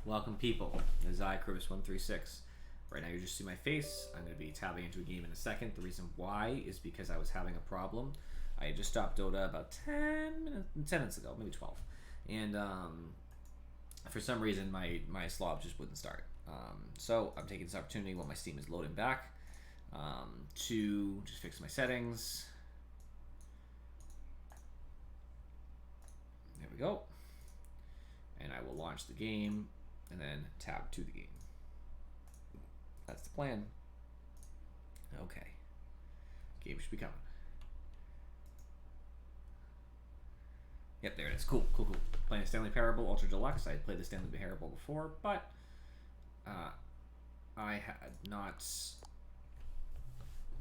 Welcome, people. This is iCurtis136. Right now, you just see my face. I'm going to be tabbing into a game in a second. The reason why is because I was having a problem. I had just stopped Dota about 10 minutes ago, maybe 12. And for some reason, my slob just wouldn't start. So I'm taking this opportunity while my Steam is loading back to just fix my settings. There we go. And I will launch the game and then tab to the game. That's the plan. Okay. Game should be coming. Yep, there it is. Cool. Playing Stanley Parable Ultra Deluxe. I had played the Stanley Parable before, but I had not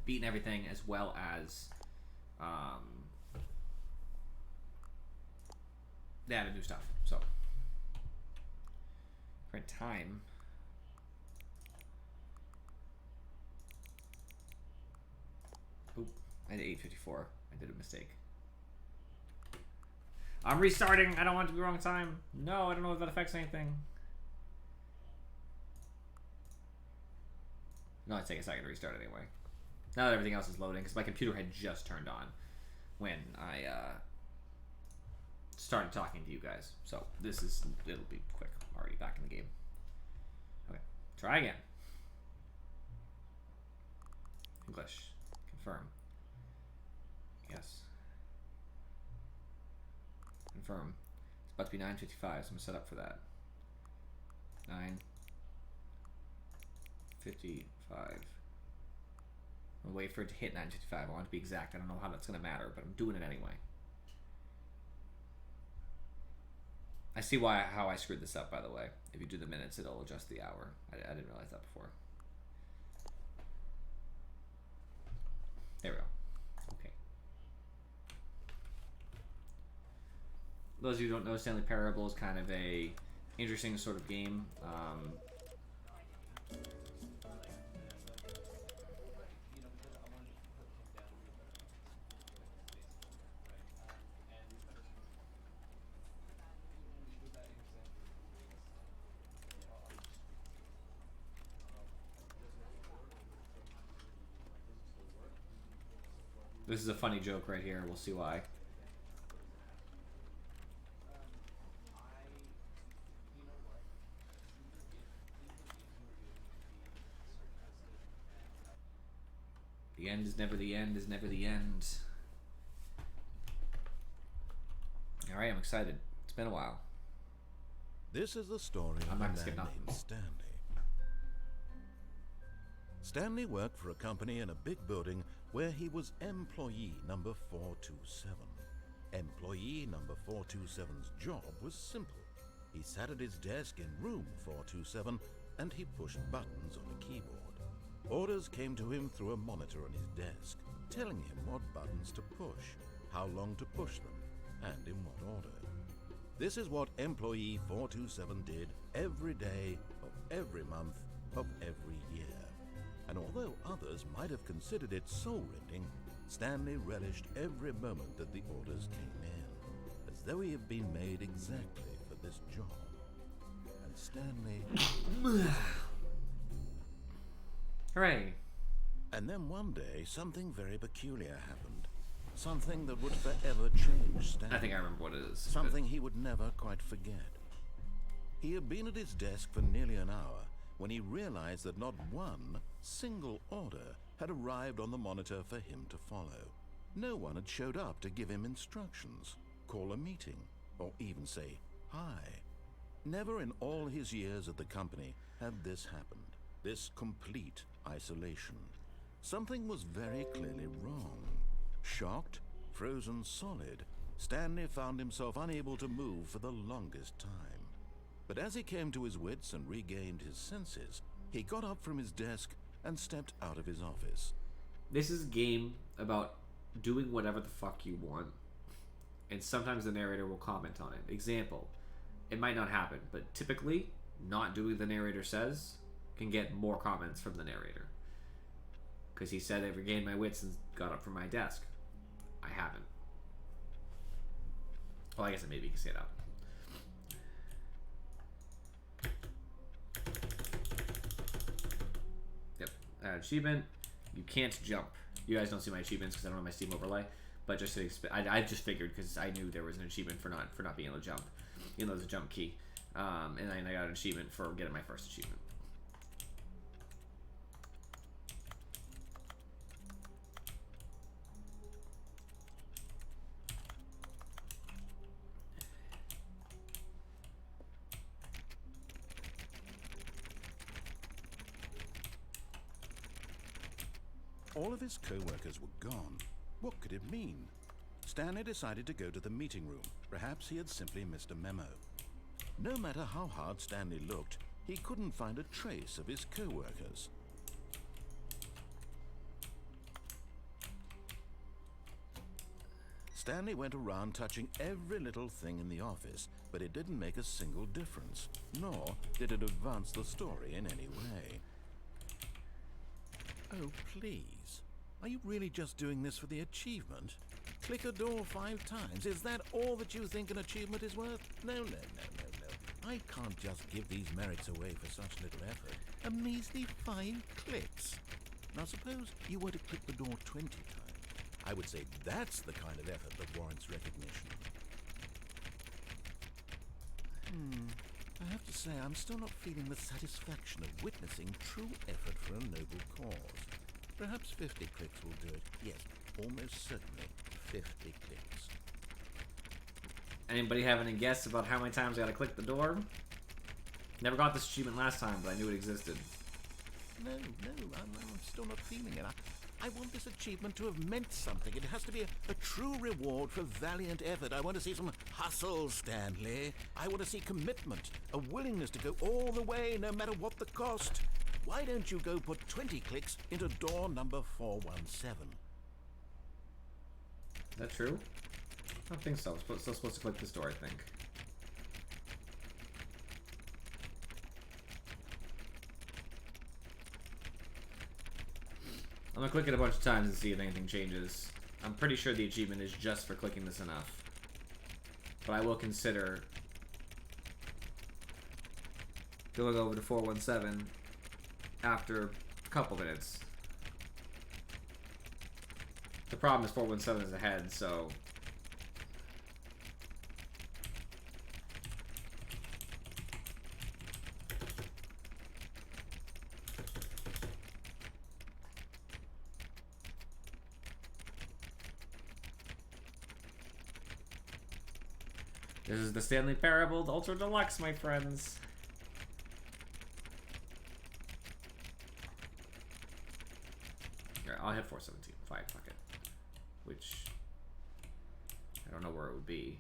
beaten everything as well as they added new stuff. So, current time. Oop, I had 8:54. I did a mistake. I'm restarting. I don't want it to be wrong time. No, I don't know if that affects anything. No, it'd take a second to restart anyway. Now that everything else is loading, because my computer had just turned on when I started talking to you guys. So it'll be quick. I'm already back in the game. Okay, try again. English. Confirm. Yes. Confirm. It's about to be 9:55, so I'm gonna set up for that. 9:55. I'm gonna wait for it to hit 9:55. I want it to be exact. I don't know how that's gonna matter, but I'm doing it anyway. I see how I screwed this up, by the way. If you do the minutes, it'll adjust the hour. I didn't realize that before. There we go. Okay. Those of you who don't know, Stanley Parable is kind of a interesting sort of game. This is a funny joke right here. We'll see why. The end is never the end is never the end. Alright, I'm excited. It's been a while. This is the story of a man named Stanley. Stanley worked for a company in a big building where he was employee number 427. Employee number 427's job was simple. He sat at his desk in room 427 and he pushed buttons on a keyboard. Orders came to him through a monitor on his desk, telling him what buttons to push, how long to push them, and in what order. This is what employee 427 did every day of every month of every year. And although others might have considered it soul-rending, Stanley relished every moment that the orders came in, as though he had been made exactly for this job. And Stanley... Hooray. And then one day, something very peculiar happened. Something that would forever change Stanley. I think I remember what it is. Something he would never quite forget. He had been at his desk for nearly an hour when he realized that not one single order had arrived on the monitor for him to follow. No one had showed up to give him instructions, call a meeting, or even say hi. Never in all his years at the company had this happened. This complete isolation. Something was very clearly wrong. Shocked, frozen solid, Stanley found himself unable to move for the longest time. But as he came to his wits and regained his senses, he got up from his desk and stepped out of his office. This is a game about doing whatever the fuck you want, and sometimes the narrator will comment on it. Example, it might not happen, but typically, not doing the narrator says can get more comments from the narrator. Because he said, I regained my wits and got up from my desk. I haven't. Well, I guess maybe you can say that. achievement. You can't jump. You guys don't see my achievements because I don't have my Steam overlay. But just to I just figured because I knew there was an achievement for not being able to jump, even though there's a jump key. And I got an achievement for getting my first achievement. All of his co-workers were gone. What could it mean? Stanley decided to go to the meeting room. Perhaps he had simply missed a memo. No matter how hard Stanley looked, he couldn't find a trace of his co-workers. Stanley went around touching every little thing in the office, but it didn't make a single difference, nor did it advance the story in any way. Oh, please. Are you really just doing this for the achievement? Click a door 5 times. Is that all that you think an achievement is worth? No. I can't just give these merits away for such little effort. A measly 5 clicks. Now suppose you were to click the door 20 times. I would say that's the kind of effort that warrants recognition. I have to say, I'm still not feeling the satisfaction of witnessing true effort for a noble cause. Perhaps 50 clicks will do it. Yes, almost certainly 50 clicks. Anybody have any guess about how many times I gotta click the door? Never got this achievement last time, but I knew it existed. No, I'm still not feeling it. I want this achievement to have meant something. It has to be a true reward for valiant effort. I want to see some hustle, Stanley. I want to see commitment, a willingness to go all the way, no matter what the cost. Why don't you go put 20 clicks into door number 417? Is that true? I don't think so. I'm still supposed to click this door, I think. I'm gonna click it a bunch of times and see if anything changes. I'm pretty sure the achievement is just for clicking this enough. But I will consider going over to 417 after a couple minutes. The problem is 417 is ahead, so... This is the Stanley Parable, the Ultra Deluxe, my friends. Alright, I'll hit 417. Fine, fuck it. Which, I don't know where it would be.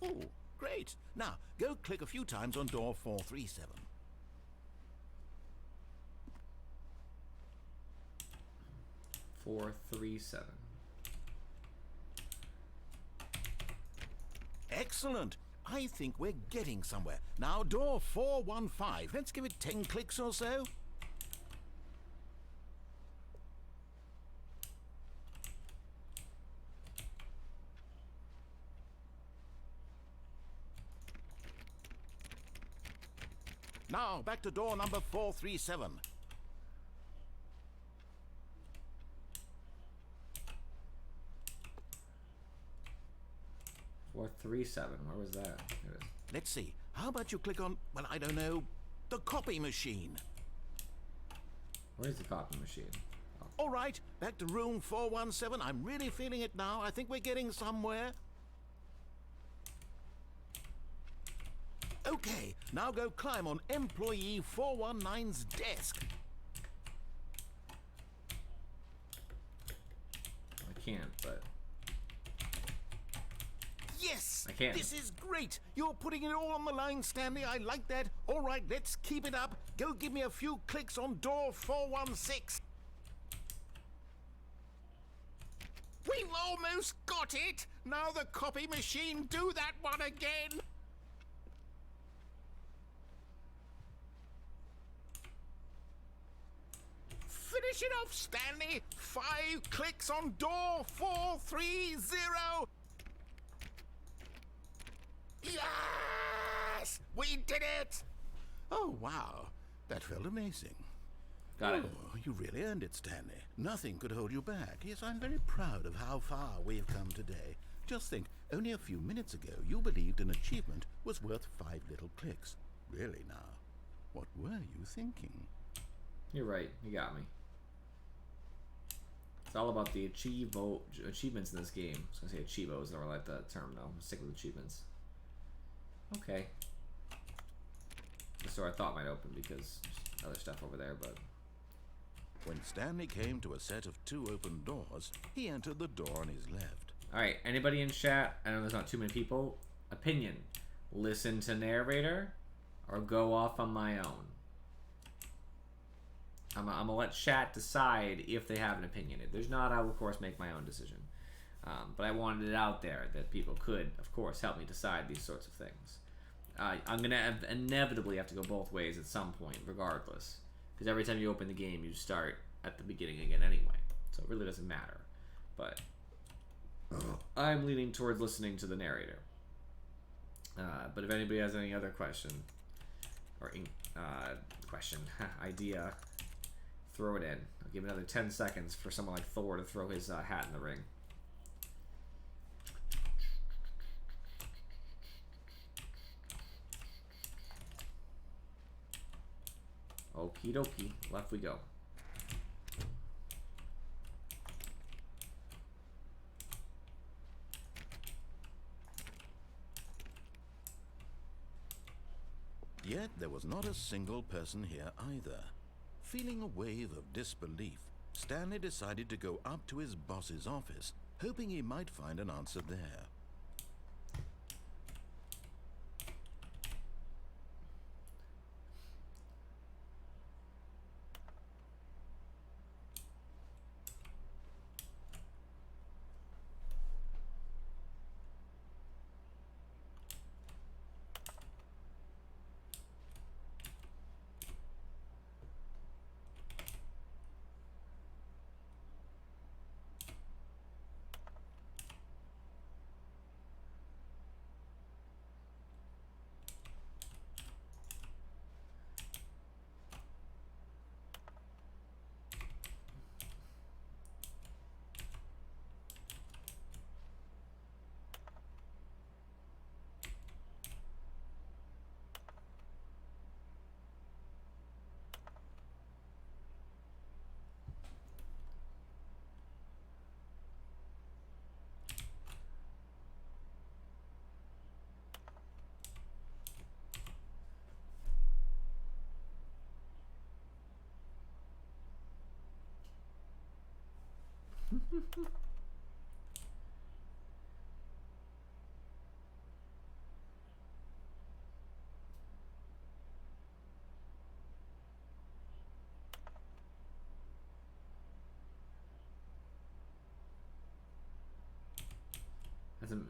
Oh, great. Now, go click a few times on door 437. Excellent. I think we're getting somewhere. Now, door 415. Let's give it 10 clicks or so. Now, back to door number 437. Where was that? There it is. Let's see. How about you click on, well, I don't know, the copy machine? Where's the copy machine? Oh. All right, back to room 417. I'm really feeling it now. I think we're getting somewhere. Okay, now go climb on employee 419's desk. I can't, but... Yes! I can't. This is great! You're putting it all on the line, Stanley. I like that. All right, let's keep it up. Go give me a few clicks on door 416. We've almost got it! Now the copy machine, do that one again! Finish it off, Stanley! 5 clicks on door 430! Yes! We did it! Oh, wow. That felt amazing. Got it. Oh, you really earned it, Stanley. Nothing could hold you back. Yes, I'm very proud of how far we've come today. Just think, only a few minutes ago, you believed an achievement was worth 5 little clicks. Really now, what were you thinking? You're right. You got me. It's all about the achievements in this game. I was gonna say achievos. Never like that term though. I'm gonna stick with achievements. Okay. This door I thought might open because there's other stuff over there, but When Stanley came to a set of 2 open doors, he entered the door on his left. all right. Anybody in chat? I know there's not too many people. Opinion: listen to narrator, or go off on my own. I'm gonna let chat decide if they have an opinion. If there's not, I will of course make my own decision. But I wanted it out there that people could, of course, help me decide these sorts of things. I'm gonna inevitably have to go both ways at some point, regardless, because every time you open the game, you start at the beginning again anyway. So it really doesn't matter. But I'm leaning towards listening to the narrator. But if anybody has any other question or idea, throw it in. I'll give another 10 seconds for someone like Thor to throw his hat in the ring. Okie dokie, left we go. Yet there was not a single person here either. Feeling a wave of disbelief, Stanley decided to go up to his boss's office, hoping he might find an answer there.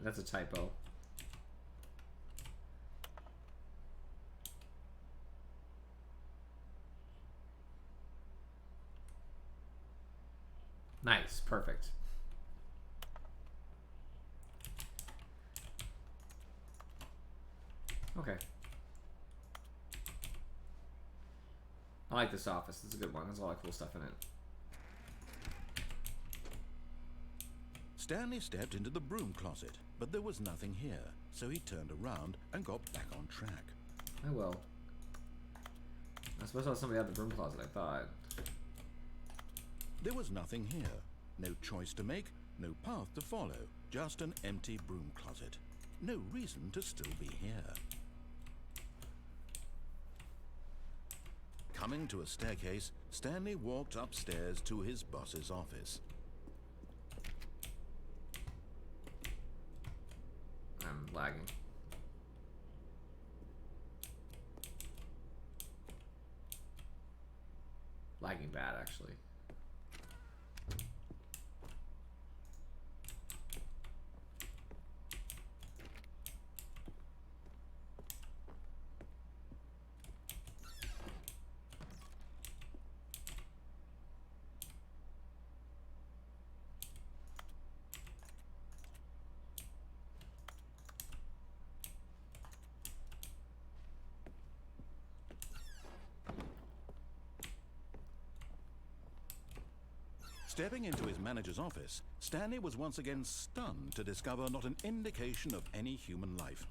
That's a typo. Nice, perfect. Okay. I like this office. It's a good one. There's a lot of cool stuff in it. Stanley stepped into the broom closet, but there was nothing here, so he turned around and got back on track. I will. I suppose I was somebody out of the broom closet, I thought. There was nothing here. No choice to make, no path to follow, just an empty broom closet. No reason to still be here. Coming to a staircase, Stanley walked upstairs to his boss's office. lagging. Lagging bad, actually. Stepping into his manager's office, Stanley was once again stunned to discover not an indication of any human life.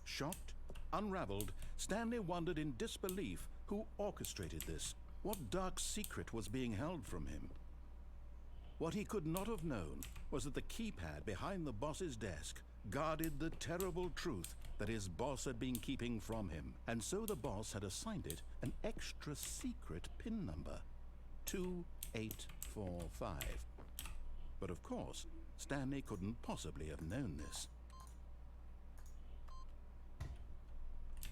Shocked, unraveled, Stanley wondered in disbelief who orchestrated this. What dark secret was being held from him? What he could not have known was that the keypad behind the boss's desk guarded the terrible truth that his boss had been keeping from him, and so the boss had assigned it an extra secret PIN number, 2845. But of course, Stanley couldn't possibly have known this.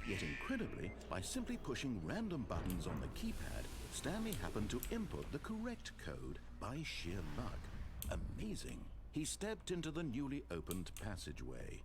Yet incredibly, by simply pushing random buttons on the keypad, Stanley happened to input the correct code by sheer luck. Amazing. He stepped into the newly opened passageway.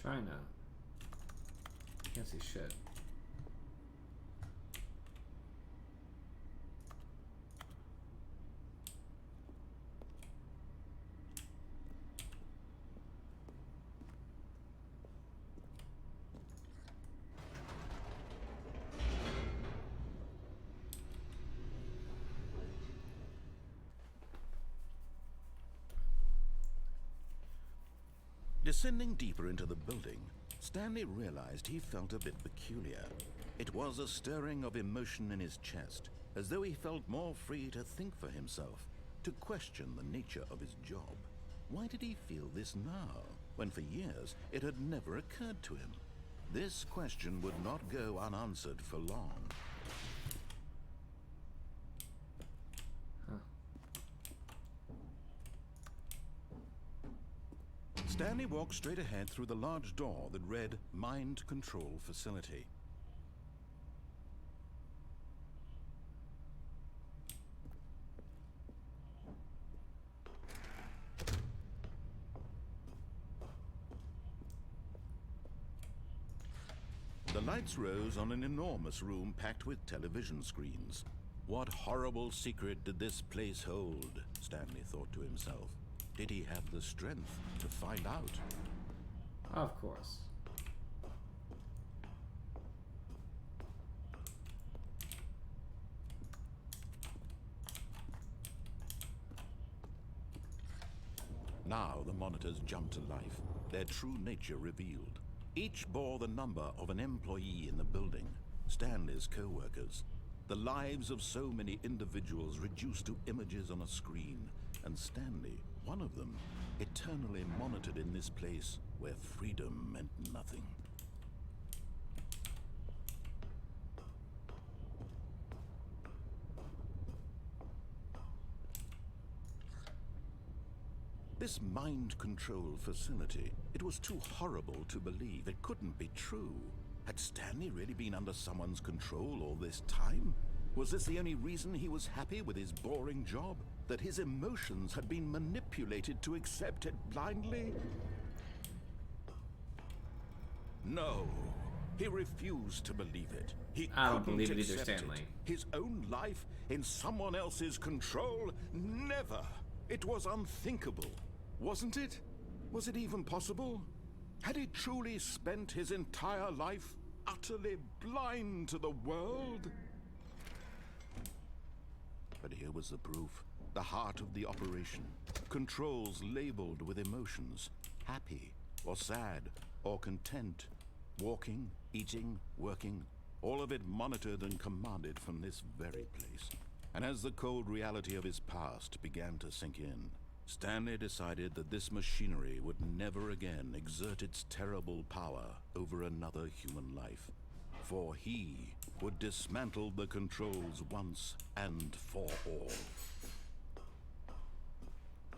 Trying to. Can't see shit. Descending deeper into the building, Stanley realized he felt a bit peculiar. It was a stirring of emotion in his chest, as though he felt more free to think for himself, to question the nature of his job. Why did he feel this now, when for years it had never occurred to him? This question would not go unanswered for long. Stanley walked straight ahead through the large door that read Mind Control Facility. The lights rose on an enormous room packed with television screens. What horrible secret did this place hold? Stanley thought to himself. Did he have the strength to find out? Of course. Now the monitors jumped to life, their true nature revealed. Each bore the number of an employee in the building, Stanley's co-workers. The lives of so many individuals reduced to images on a screen, and Stanley, one of them, eternally monitored in this place where freedom meant nothing. This mind control facility, it was too horrible to believe. It couldn't be true. Had Stanley really been under someone's control all this time? Was this the only reason he was happy with his boring job? That his emotions had been manipulated to accept it blindly? No, he refused to believe it. He I don't couldn't believe it either, accept Stanley. His own life in someone else's control? Never. It was unthinkable. Wasn't it? Was it even possible? Had he truly spent his entire life utterly blind to the world? But here was the proof. The heart of the operation. Controls labeled with emotions. Happy, or sad, or content. Walking, eating, working. All of it monitored and commanded from this very place. And as the cold reality of his past began to sink in, Stanley decided that this machinery would never again exert its terrible power over another human life. For he would dismantle the controls once and for all.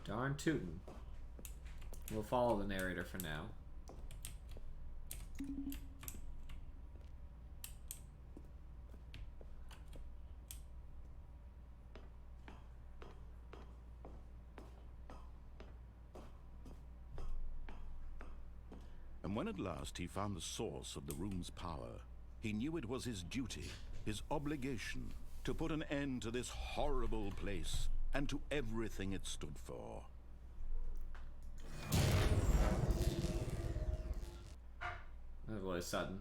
Darn tootin'. We'll follow the narrator for now. And when at last he found the source of the room's power, he knew it was his duty, his obligation, to put an end to this horrible place and to everything it stood for. That was really sudden.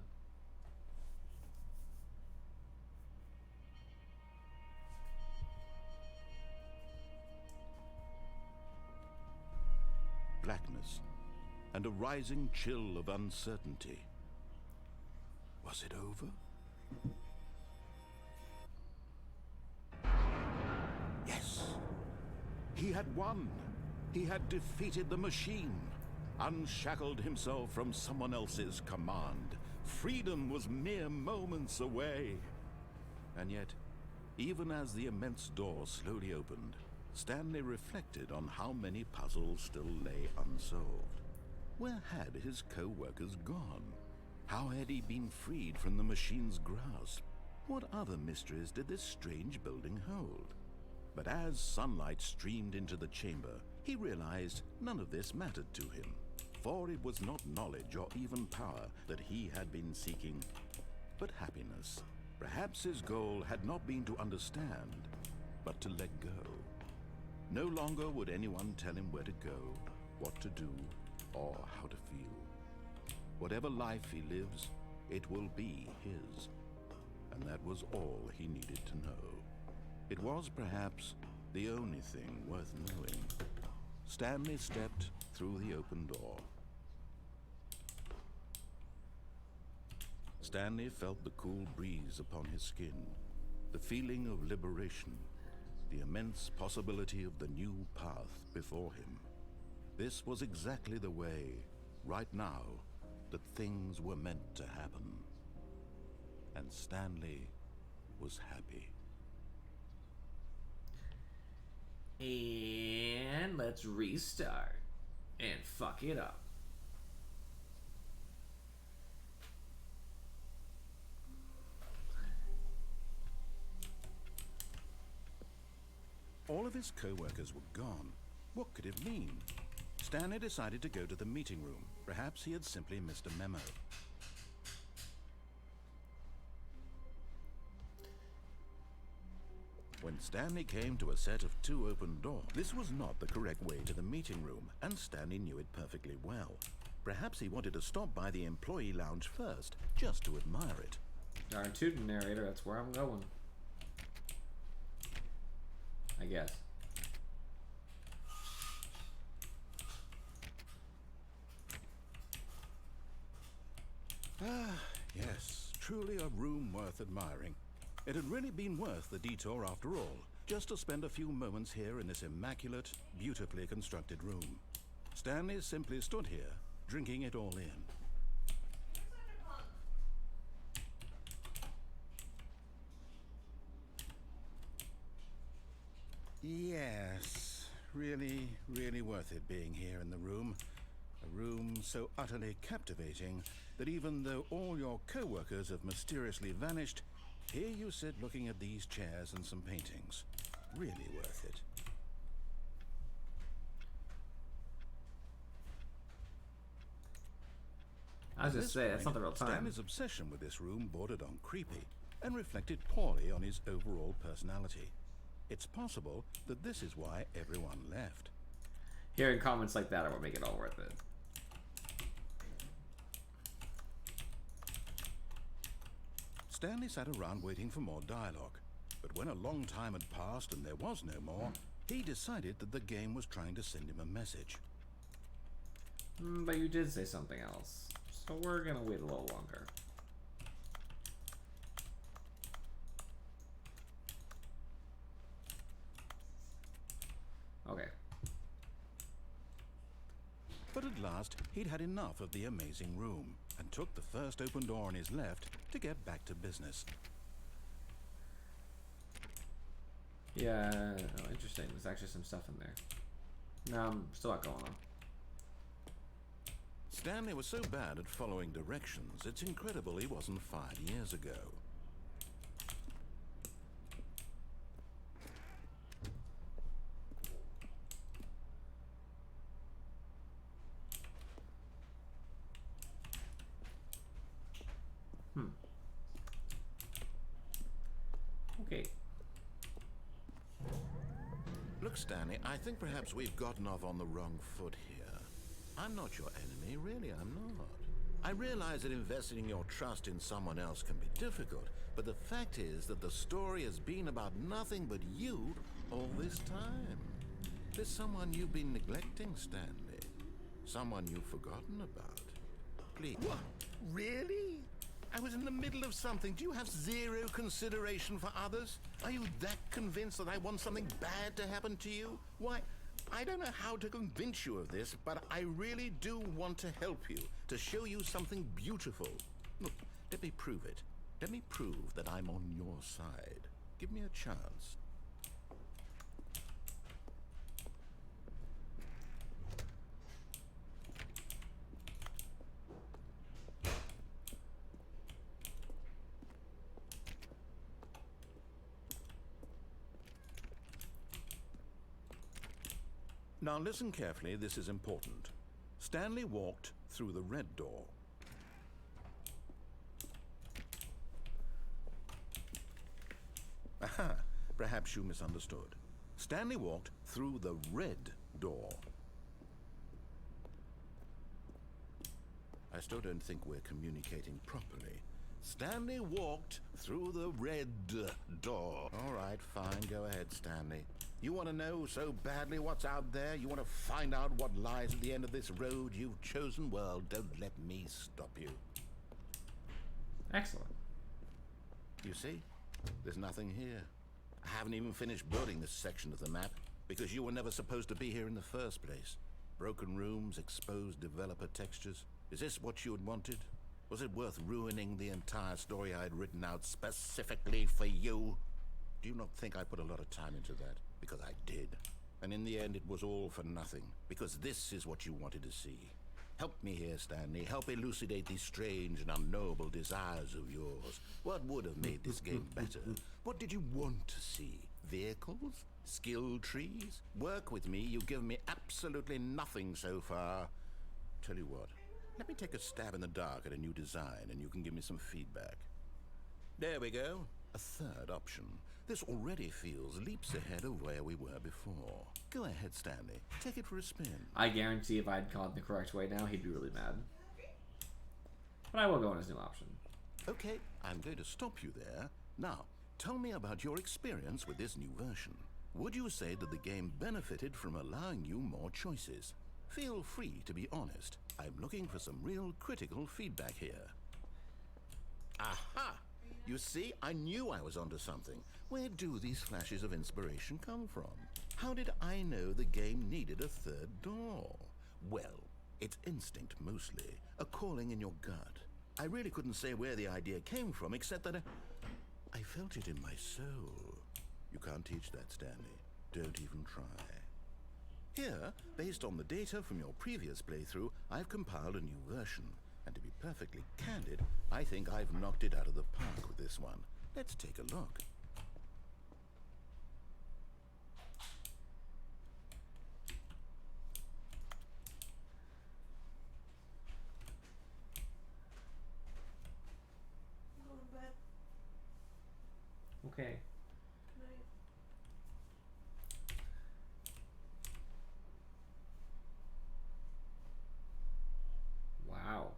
Blackness and a rising chill of uncertainty. Was it over? Yes. He had won. He had defeated the machine, unshackled himself from someone else's command. Freedom was mere moments away. And yet, even as the immense door slowly opened, Stanley reflected on how many puzzles still lay unsolved. Where had his co-workers gone? How had he been freed from the machine's grasp? What other mysteries did this strange building hold? But as sunlight streamed into the chamber, he realized none of this mattered to him, for it was not knowledge or even power that he had been seeking, but happiness. Perhaps his goal had not been to understand, but to let go. No longer would anyone tell him where to go, what to do, or how to feel. Whatever life he lives, it will be his. And that was all he needed to know. It was perhaps the only thing worth knowing. Stanley stepped through the open door. Stanley felt the cool breeze upon his skin, the feeling of liberation, the immense possibility of the new path before him. This was exactly the way, right now, that things were meant to happen. And Stanley was happy. And let's restart and fuck it up. All of his co-workers were gone. What could it mean? Stanley decided to go to the meeting room. Perhaps he had simply missed a memo. When Stanley came to a set of 2 open doors, this was not the correct way to the meeting room, and Stanley knew it perfectly well. Perhaps he wanted to stop by the employee lounge first, just to admire it. Darn tootin', narrator, that's where I'm going. I guess. Ah, yes, truly a room worth admiring. It had really been worth the detour after all, just to spend a few moments here in this immaculate, beautifully constructed room. Stanley simply stood here, drinking it all in. Yes, really, really worth it being here in the room. A room so utterly captivating that even though all your co-workers have mysteriously vanished, here you sit looking at these chairs and some paintings. Really worth it. I was just saying, that's not the real time. Stanley's obsession with this room bordered on creepy and reflected poorly on his overall personality. It's possible that this is why everyone left. Hearing comments like that are what make it all worth it. Stanley sat around waiting for more dialogue. But when a long time had passed and there was no more, he decided that the game was trying to send him a message. But you did say something else, so we're gonna wait a little longer. Okay. But at last, he'd had enough of the amazing room and took the first open door on his left to get back to business. Yeah, oh, interesting. There's actually some stuff in there. No, still not going on. Stanley was so bad at following directions, it's incredible he wasn't 5 years ago. Okay. Look, Stanley, I think perhaps we've gotten off on the wrong foot here. I'm not your enemy, really, I'm not. I realize that investing your trust in someone else can be difficult, but the fact is that the story has been about nothing but you all this time. There's someone you've been neglecting, Stanley. Someone you've forgotten about. Please. What? Really? I was in the middle of something. Do you have zero consideration for others? Are you that convinced that I want something bad to happen to you? Why, I don't know how to convince you of this, but I really do want to help you, to show you something beautiful. Look, let me prove it. Let me prove that I'm on your side. Give me a chance. Now listen carefully, this is important. Stanley walked through the red door. Aha, perhaps you misunderstood. Stanley walked through the red door. I still don't think we're communicating properly. Stanley walked through the red door. All right, fine, go ahead, Stanley. You want to know so badly what's out there? You want to find out what lies at the end of this road you've chosen? Well, don't let me stop you. Excellent. You see? There's nothing here. I haven't even finished building this section of the map because you were never supposed to be here in the first place. Broken rooms, exposed developer textures. Is this what you had wanted? Was it worth ruining the entire story I had written out specifically for you? Do you not think I put a lot of time into that? Because I did. And in the end, it was all for nothing. Because this is what you wanted to see. Help me here, Stanley. Help elucidate these strange and unknowable desires of yours. What would have made this game better? What did you want to see? Vehicles? Skill trees? Work with me. You've given me absolutely nothing so far. Tell you what. Let me take a stab in the dark at a new design, and you can give me some feedback. There we go. A third option. This already feels leaps ahead of where we were before. Go ahead, Stanley. Take it for a spin. I guarantee if I'd gone the correct way now, he'd be really mad. But I will go on his new option. Okay, I'm going to stop you there. Now, tell me about your experience with this new version. Would you say that the game benefited from allowing you more choices? Feel free to be honest. I'm looking for some real critical feedback here. Aha! You see, I knew I was onto something. Where do these flashes of inspiration come from? How did I know the game needed a third door? Well, it's instinct mostly, a calling in your gut. I really couldn't say where the idea came from, except that I felt it in my soul. You can't teach that, Stanley. Don't even try. Here, based on the data from your previous playthrough, I've compiled a new version. And to be perfectly candid, I think I've knocked it out of the park with this one. Let's take a look. Okay. Wow.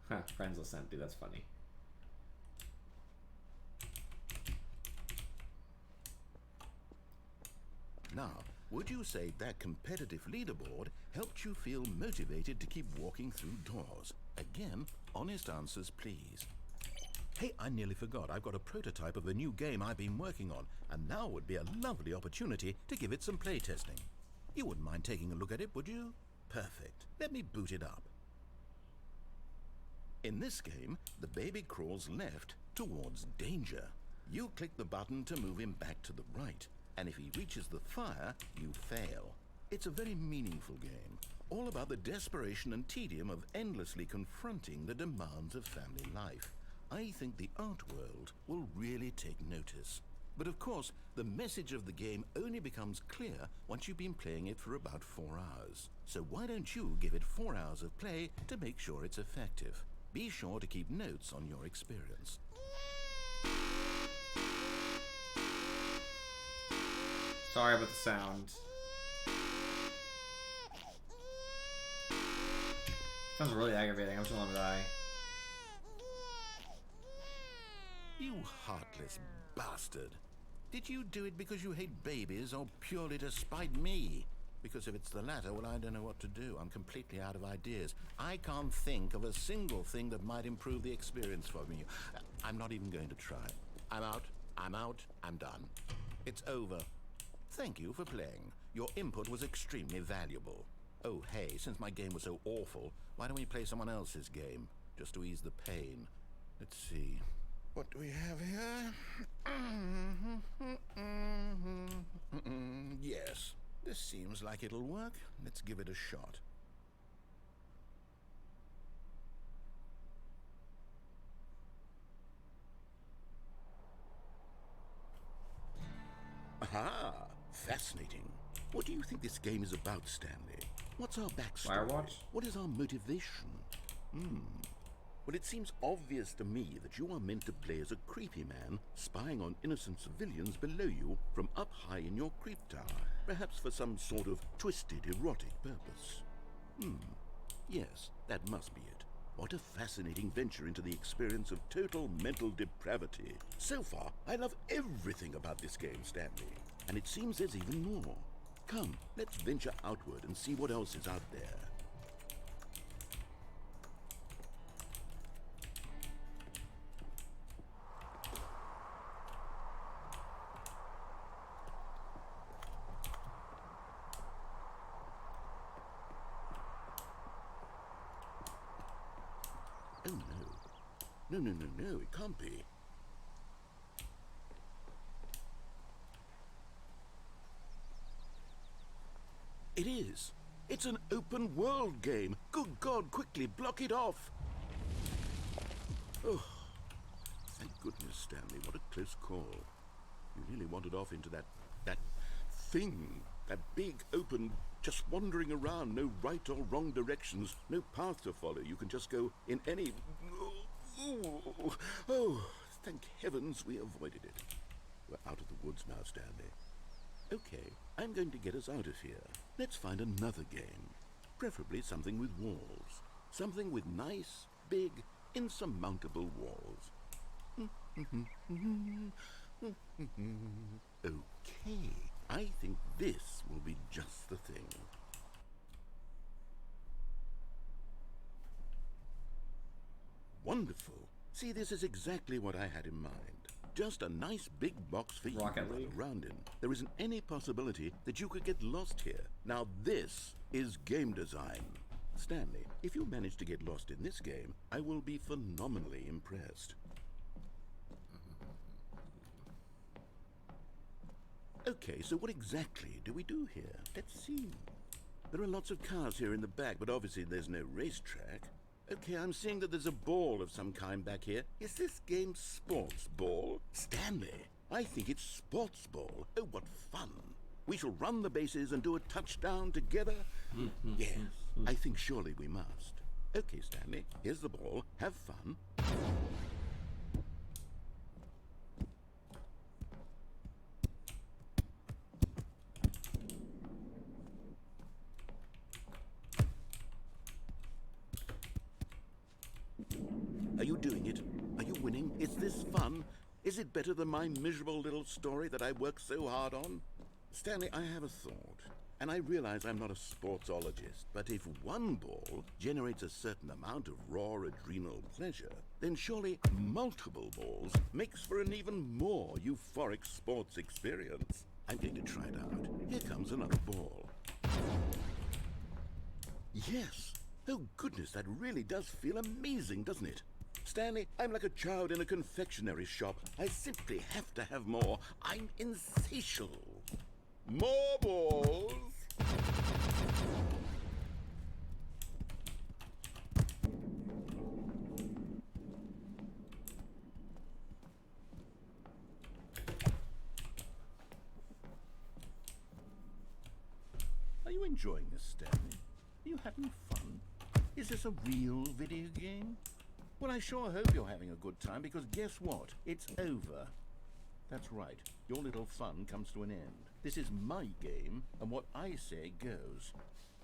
Huh, friends list empty. That's funny. Now, would you say that competitive leaderboard helped you feel motivated to keep walking through doors? Again, honest answers, please. Hey, I nearly forgot. I've got a prototype of a new game I've been working on, and now would be a lovely opportunity to give it some playtesting. You wouldn't mind taking a look at it, would you? Perfect. Let me boot it up. In this game, the baby crawls left towards danger. You click the button to move him back to the right, and if he reaches the fire, you fail. It's a very meaningful game, all about the desperation and tedium of endlessly confronting the demands of family life. I think the art world will really take notice. But of course, the message of the game only becomes clear once you've been playing it for about 4 hours. So why don't you give it 4 hours of play to make sure it's effective? Be sure to keep notes on your experience. Sorry about the sound. Sounds really aggravating. I'm just gonna die. You heartless bastard. Did you do it because you hate babies or purely to spite me? Because if it's the latter, well, I don't know what to do. I'm completely out of ideas. I can't think of a single thing that might improve the experience for me. I'm not even going to try. I'm out. I'm done. It's over. Thank you for playing. Your input was extremely valuable. Oh, hey, since my game was so awful, why don't we play someone else's game? Just to ease the pain. Let's see. What do we have here? Yes, this seems like it'll work. Let's give it a shot. Aha! Fascinating. What do you think this game is about, Stanley? What's our backstory? Firewatch? What is our motivation? Well, it seems obvious to me that you are meant to play as a creepy man spying on innocent civilians below you from up high in your creep tower, perhaps for some sort of twisted erotic purpose. Yes, that must be it. What a fascinating venture into the experience of total mental depravity. So far, I love everything about this game, Stanley. And it seems there's even more. Come, let's venture outward and see what else is out there. Oh no. No, it can't be. It is. It's an open world game. Good God, quickly block it off. Oh, thank goodness, Stanley. What a close call. You nearly wandered off into that thing. That big, open, just wandering around. No right or wrong directions. No path to follow. You can just go in any... Oh, thank heavens we avoided it. We're out of the woods now, Stanley. Okay, I'm going to get us out of here. Let's find another game. Preferably something with walls. Something with nice, big, insurmountable walls. Okay, I think this will be just the thing. Wonderful. See, this is exactly what I had in mind. Just a nice big box for you to run around in. There isn't any possibility that you could get lost here. Now this is game design. Stanley, if you manage to get lost in this game, I will be phenomenally impressed. Okay, so what exactly do we do here? Let's see. There are lots of cars here in the back, but obviously there's no racetrack. Okay, I'm seeing that there's a ball of some kind back here. Is this game sports ball? Stanley, I think it's sports ball. Oh, what fun. We shall run the bases and do a touchdown together. Yes, I think surely we must. Okay, Stanley, here's the ball. Have fun. Are you doing it? Are you winning? Is this fun? Is it better than my miserable little story that I worked so hard on? Stanley, I have a thought. And I realize I'm not a sportsologist, but if one ball generates a certain amount of raw adrenal pleasure, then surely multiple balls makes for an even more euphoric sports experience. I'm going to try it out. Here comes another ball. Yes! Oh goodness, that really does feel amazing, doesn't it? Stanley, I'm like a child in a confectionery shop. I simply have to have more. I'm insatiable. More balls! Are you enjoying this, Stanley? Are you having fun? Is this a real video game? Well, I sure hope you're having a good time, because guess what? It's over. That's right. Your little fun comes to an end. This is my game, and what I say goes.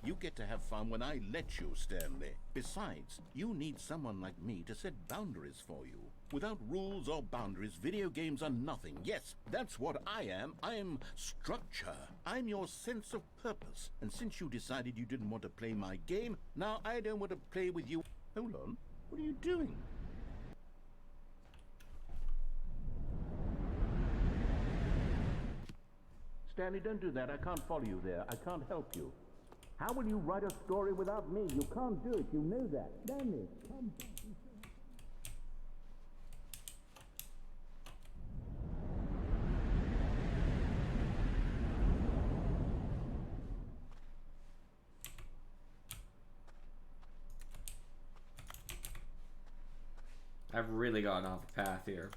You get to have fun when I let you, Stanley. Besides, you need someone like me to set boundaries for you. Without rules or boundaries, video games are nothing. Yes, that's what I am. I'm structure. I'm your sense of purpose. And since you decided you didn't want to play my game, now I don't want to play with you. Hold on. What are you doing? Stanley, don't do that. I can't follow you there. I can't help you. How will you write a story without me? You can't do it. You know that. Stanley, come back. I've really gotten off a path here.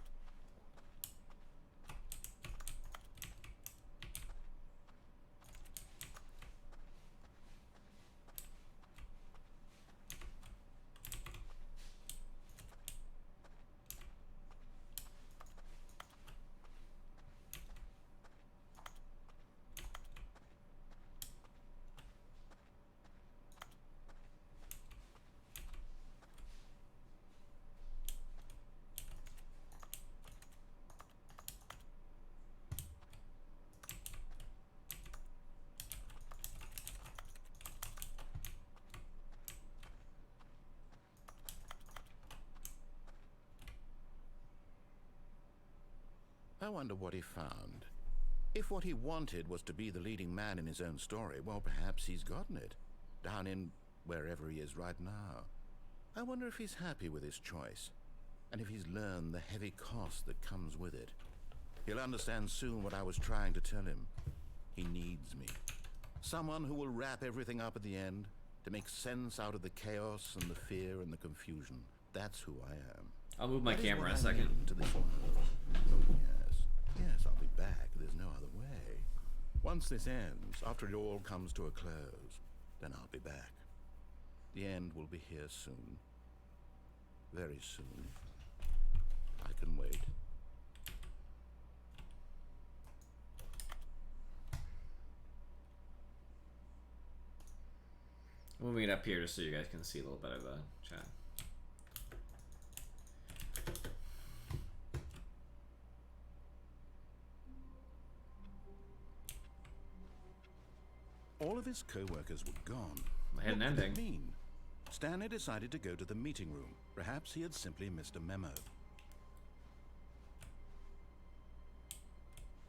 I wonder what he found. If what he wanted was to be the leading man in his own story, well, perhaps he's gotten it. Down in wherever he is right now. I wonder if he's happy with his choice, and if he's learned the heavy cost that comes with it. He'll understand soon what I was trying to tell him. He needs me. Someone who will wrap everything up at the end, to make sense out of the chaos and the fear and the confusion. That's who I am. I'll move my That is camera in a what I second. mean to this world. Oh, yes. Yes, I'll be back. There's no other way. Once this ends, after it all comes to a close, then I'll be back. The end will be here soon. Very soon. I can wait. I'm moving it up here just so you guys can see a little better of the chat. All of his co-workers were gone. I had an What did ending. it mean? Stanley decided to go to the meeting room. Perhaps he had simply missed a memo.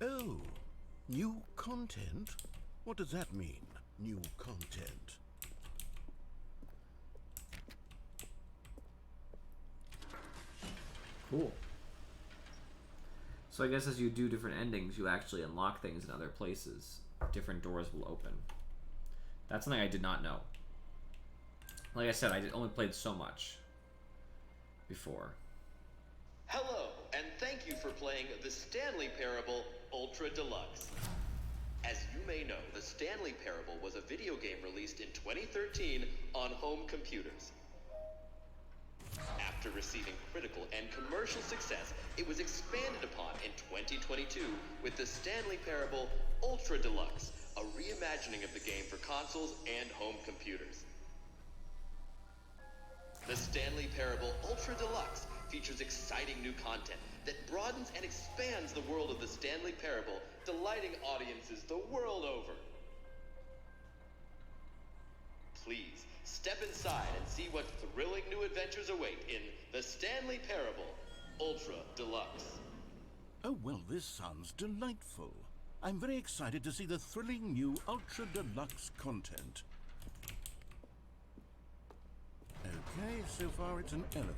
Oh, new content? What does that mean, new content? Cool. So I guess as you do different endings, you actually unlock things in other places. Different doors will open. That's something I did not know. Like I said, I only played so much before. Hello, and thank you for playing the Stanley Parable Ultra Deluxe. As you may know, the Stanley Parable was a video game released in 2013 on home computers. After receiving critical and commercial success, it was expanded upon in 2022 with the Stanley Parable Ultra Deluxe, a reimagining of the game for consoles and home computers. The Stanley Parable Ultra Deluxe features exciting new content that broadens and expands the world of the Stanley Parable, delighting audiences the world over. Please, step inside and see what thrilling new adventures await in The Stanley Parable Ultra Deluxe. Oh, well, this sounds delightful. I'm very excited to see the thrilling new Ultra Deluxe content. Okay, so far it's an elevator.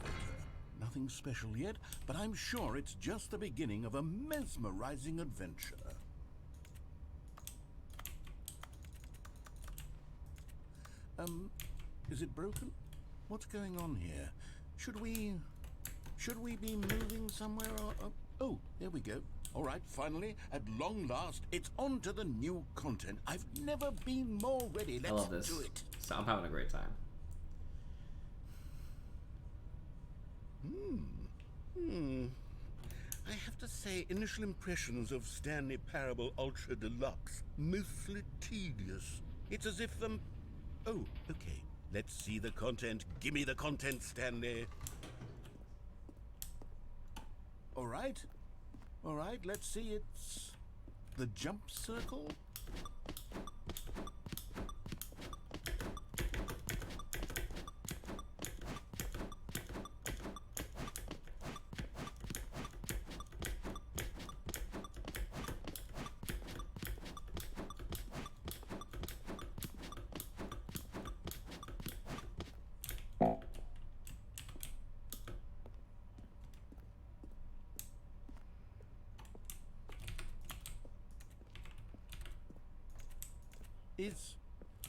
Nothing special yet, but I'm sure it's just the beginning of a mesmerizing adventure. Is it broken? What's going on here? Should we be moving somewhere or... Oh, there we go. All right, finally, at long last, it's on to the new content. I've never been more ready. I love this. Do it. So I'm having a great time. I have to say, initial impressions of Stanley Parable Ultra Deluxe, mostly tedious. It's as if Oh, okay. Let's see the content. Gimme the content, Stanley. All right, let's see. It's the jump circle.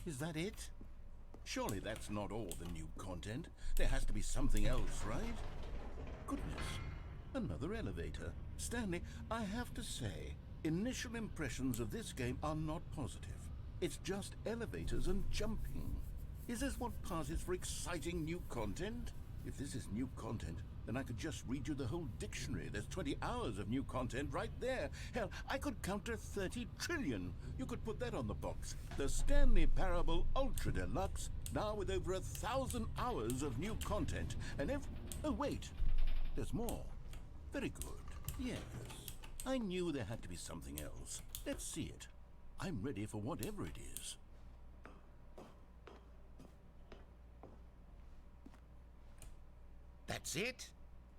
Is that it? Surely that's not all the new content. There has to be something else, right? Goodness, another elevator. Stanley, I have to say, initial impressions of this game are not positive. It's just elevators and jumping. Is this what passes for exciting new content? If this is new content, then I could just read you the whole dictionary. There's 20 hours of new content right there. Hell, I could count to 30 trillion. You could put that on the box. The Stanley Parable Ultra Deluxe, now with over 1,000 hours of new content. And if... Oh, wait. There's more. Very good. Yes. I knew there had to be something else. Let's see it. I'm ready for whatever it is. That's it?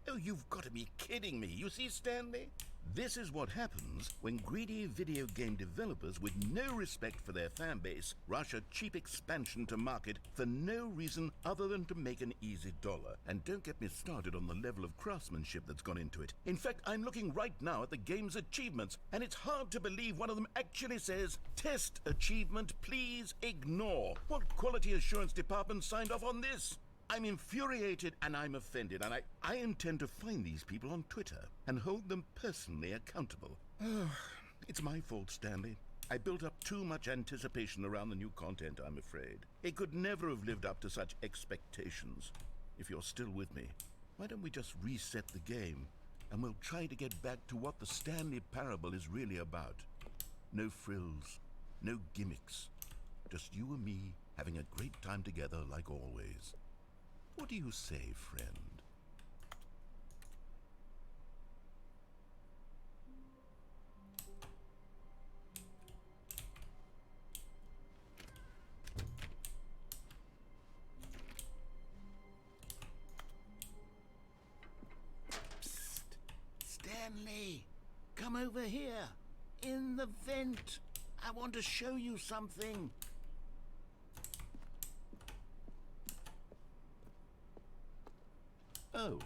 Oh, you've got to be kidding me. You see, Stanley? This is what happens when greedy video game developers with no respect for their fan base rush a cheap expansion to market for no reason other than to make an easy dollar. And don't get me started on the level of craftsmanship that's gone into it. In fact, I'm looking right now at the game's achievements, and it's hard to believe one of them actually says, "Test achievement, please ignore." What quality assurance department signed off on this? I'm infuriated and I'm offended, and I intend to find these people on Twitter and hold them personally accountable. It's my fault, Stanley. I built up too much anticipation around the new content, I'm afraid. It could never have lived up to such expectations. If you're still with me, why don't we just reset the game and we'll try to get back to what the Stanley Parable is really about. No frills, no gimmicks. Just you and me having a great time together like always. What do you say, friend? Psst! Stanley! Come over here! In the vent! I want to show you something! Oh,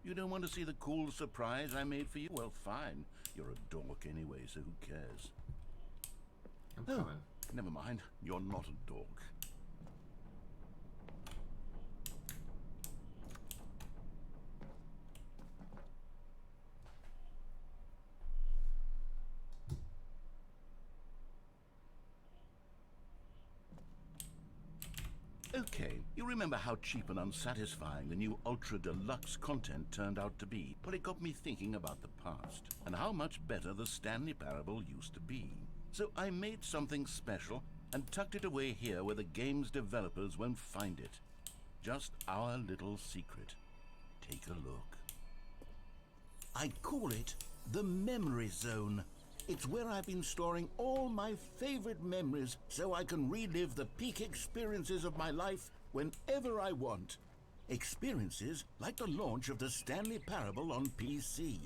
you don't want to see the cool surprise I made for you? Well, fine. You're a dork anyway, so who cares? I'm coming. Never mind. You're not a dork. Okay, you remember how cheap and unsatisfying the new Ultra Deluxe content turned out to be? Well, it got me thinking about the past, and how much better the Stanley Parable used to be. So I made something special, and tucked it away here where the game's developers won't find it. Just our little secret. Take a look. I call it the Memory Zone. It's where I've been storing all my favorite memories so I can relive the peak experiences of my life whenever I want. Experiences like the launch of the Stanley Parable on PC.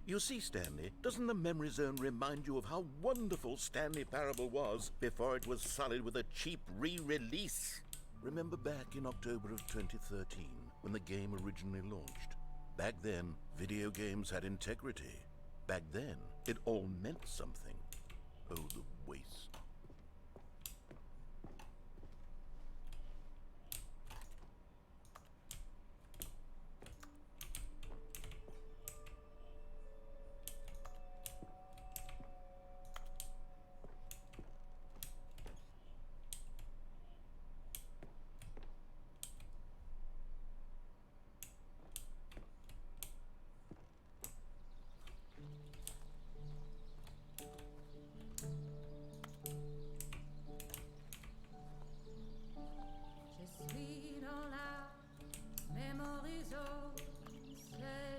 You see, Stanley, doesn't the Memory Zone remind you of how wonderful Stanley Parable was before it was sullied with a cheap re-release? Remember back in October of 2013, when the game originally launched? Back then, video games had integrity. Back then, it all meant something. Oh, the waste.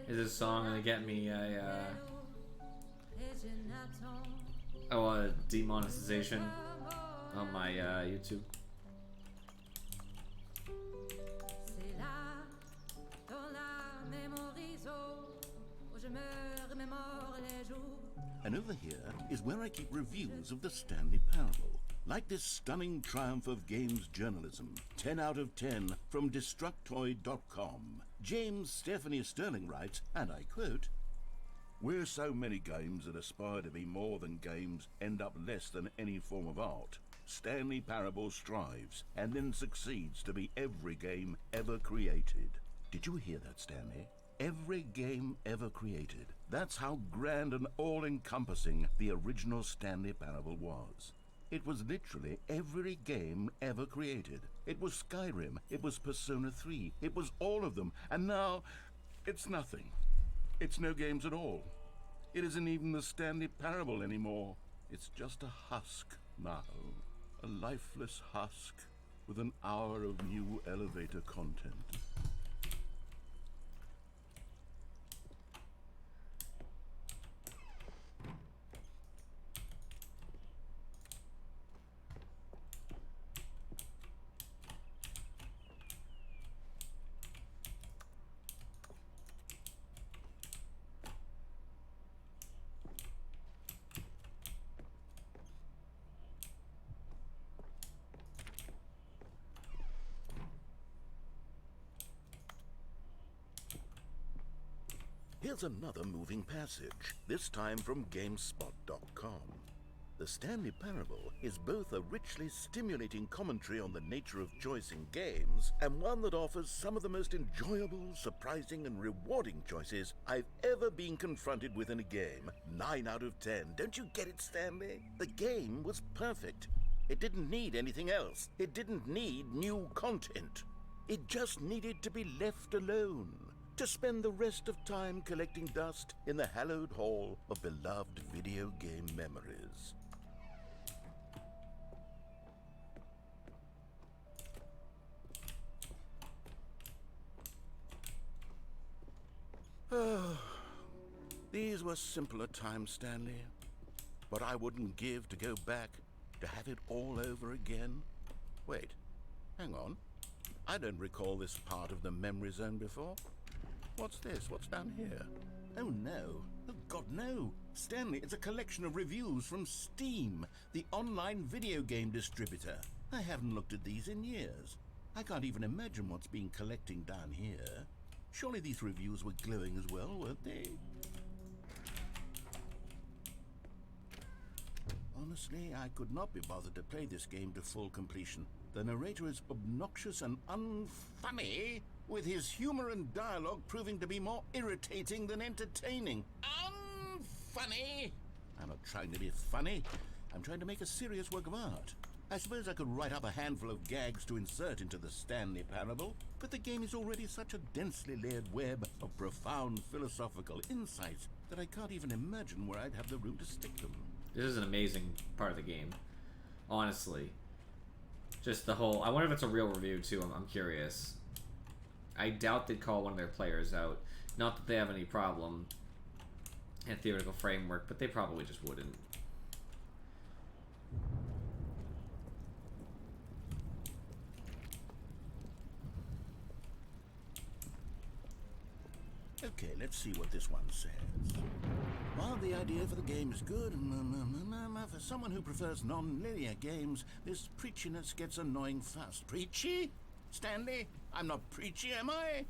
Is this song gonna get me a demonetization on my YouTube? And over here is where I keep reviews of the Stanley Parable. Like this stunning triumph of games journalism, 10 out of 10 from Destructoid.com. James Stephanie Sterling writes, and I quote, "Where so many games that aspire to be more than games end up less than any form of art, Stanley Parable strives and then succeeds to be every game ever created." Did you hear that, Stanley? Every game ever created. That's how grand and all-encompassing the original Stanley Parable was. It was literally every game ever created. It was Skyrim, it was Persona 3, it was all of them, and now it's nothing. It's no games at all. It isn't even the Stanley Parable anymore. It's just a husk now. A lifeless husk with an hour of new elevator content. Here's another moving passage, this time from GameSpot.com. The Stanley Parable is both a richly stimulating commentary on the nature of choice in games, and one that offers some of the most enjoyable, surprising, and rewarding choices I've ever been confronted with in a game. 9 out of 10. Don't you get it, Stanley? The game was perfect. It didn't need anything else. It didn't need new content. It just needed to be left alone, to spend the rest of time collecting dust in the hallowed hall of beloved video game memories. These were simpler times, Stanley, but I wouldn't give to go back to have it all over again. Wait, hang on. I don't recall this part of the Memory Zone before. What's this? What's down here? Oh no. Oh God, no. Stanley, it's a collection of reviews from Steam, the online video game distributor. I haven't looked at these in years. I can't even imagine what's been collecting down here. Surely these reviews were glowing as well, weren't they? Honestly, I could not be bothered to play this game to full completion. The narrator is obnoxious and unfunny, with his humor and dialogue proving to be more irritating than entertaining. Unfunny! I'm not trying to be funny. I'm trying to make a serious work of art. I suppose I could write up a handful of gags to insert into the Stanley Parable, but the game is already such a densely layered web of profound philosophical insights that I can't even imagine where I'd have the room to stick them. This is an amazing part of the game. Honestly. Just the whole. I wonder if it's a real review too. I'm curious. I doubt they'd call one of their players out. Not that they have any problem in theoretical framework, but they probably just wouldn't. Okay, let's see what this one says. While the idea for the game is good, for someone who prefers non-linear games, this preachiness gets annoying fast. Preachy? Stanley? I'm not preachy, am I?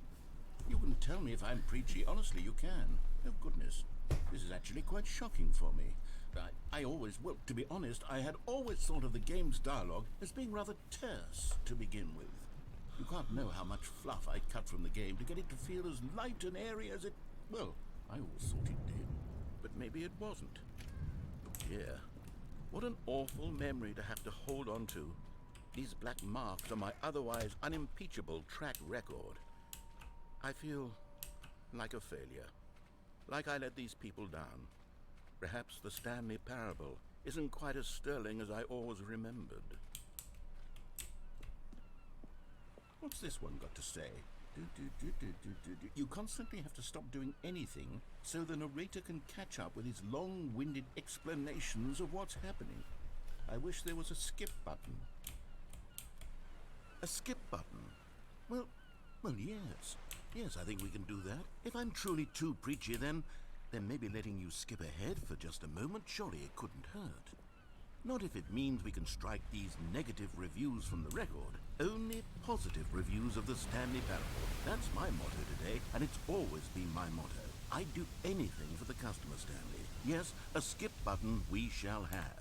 You can tell me if I'm preachy. Honestly, you can. Oh, goodness. This is actually quite shocking for me. Well, to be honest, I had always thought of the game's dialogue as being rather terse to begin with. You can't know how much fluff I cut from the game to get it to feel as light and airy as it... Well, I always thought it did. But maybe it wasn't. Oh dear. What an awful memory to have to hold on to. These black marks on my otherwise unimpeachable track record. I feel like a failure. Like I let these people down. Perhaps the Stanley parable isn't quite as sterling as I always remembered. What's this one got to say? You constantly have to stop doing anything so the narrator can catch up with his long-winded explanations of what's happening. I wish there was a skip button. A skip button? Well, yes. Yes, I think we can do that. If I'm truly too preachy, then maybe letting you skip ahead for just a moment, surely it couldn't hurt. Not if it means we can strike these negative reviews from the record. Only positive reviews of the Stanley parable. That's my motto today, and it's always been my motto. I'd do anything for the customer, Stanley. Yes, a skip button we shall have.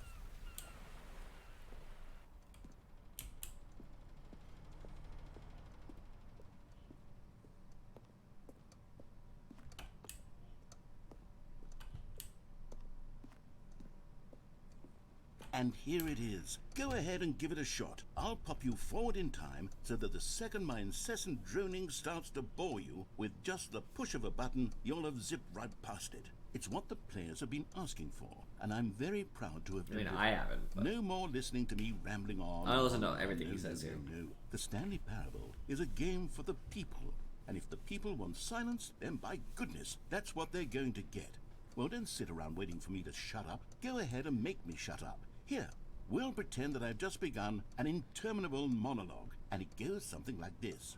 And here it is. Go ahead and give it a shot. I'll pop you forward in time so that the second my incessant droning starts to bore you, with just the push of a button, you'll have zipped right past it. It's what the players have been asking for, and I'm very proud to have I mean, delivered. I haven't. But... No more listening to me rambling on. I don't listen to everything he says no, here. No. The Stanley Parable is a game for the people, and if the people want silence, then by goodness, that's what they're going to get. Well, don't sit around waiting for me to shut up. Go ahead and make me shut up. Here, we'll pretend that I've just begun an interminable monologue, and it goes something like this.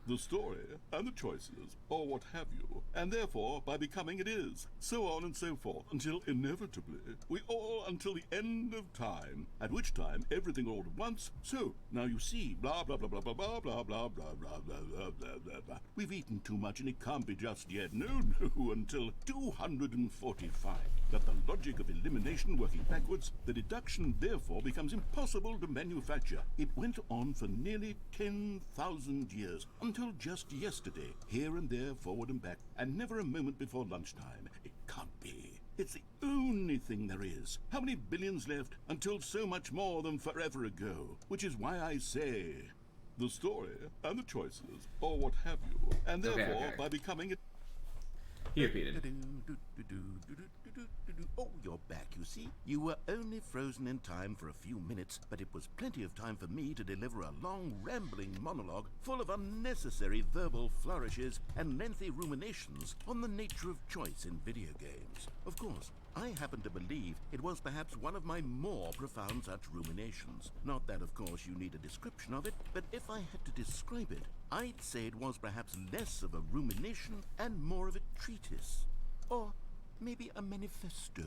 The story, and the choices, or what have you, and therefore, by becoming it is, so on and so forth, until inevitably, we all until the end of time, at which time everything all at once, so, now you see, blah blah blah blah blah blah blah blah blah blah blah blah blah blah blah. We've eaten too much and it can't be just yet, no, until 245. That the logic of elimination working backwards, the deduction therefore becomes impossible to manufacture. It went on for nearly 10,000 years, until just yesterday, here and there, forward and back, and never a moment before lunchtime. It can't be. It's the only thing there is. How many billions left until so much more than forever ago? Which is why I say, the story and the choices, or what have you, and therefore, Okay. by becoming it... He repeated. Oh, you're back, you see. You were only frozen in time for a few minutes, but it was plenty of time for me to deliver a long, rambling monologue full of unnecessary verbal flourishes and lengthy ruminations on the nature of choice in video games. Of course, I happen to believe it was perhaps one of my more profound such ruminations. Not that, of course, you need a description of it, but if I had to describe it, I'd say it was perhaps less of a rumination and more of a treatise. Or maybe a manifesto.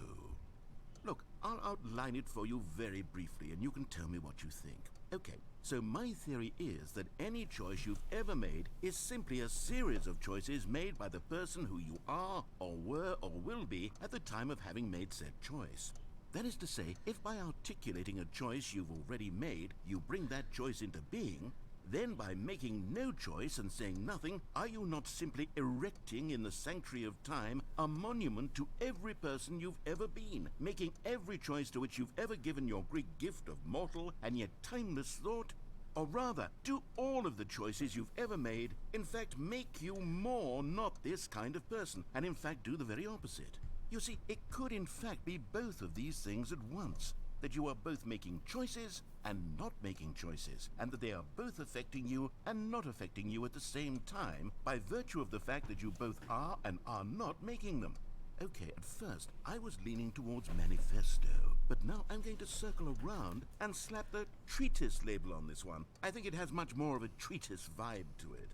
Look, I'll outline it for you very briefly, and you can tell me what you think. Okay, so my theory is that any choice you've ever made is simply a series of choices made by the person who you are, or were, or will be at the time of having made said choice. That is to say, if by articulating a choice you've already made, you bring that choice into being, then by making no choice and saying nothing, are you not simply erecting in the sanctuary of time a monument to every person you've ever been, making every choice to which you've ever given your Greek gift of mortal and yet timeless thought? Or rather, do all of the choices you've ever made, in fact, make you more not this kind of person, and in fact do the very opposite? You see, it could in fact be both of these things at once, that you are both making choices and not making choices, and that they are both affecting you and not affecting you at the same time by virtue of the fact that you both are and are not making them. Okay, at first, I was leaning towards manifesto, but now I'm going to circle around and slap the treatise label on this one. I think it has much more of a treatise vibe to it.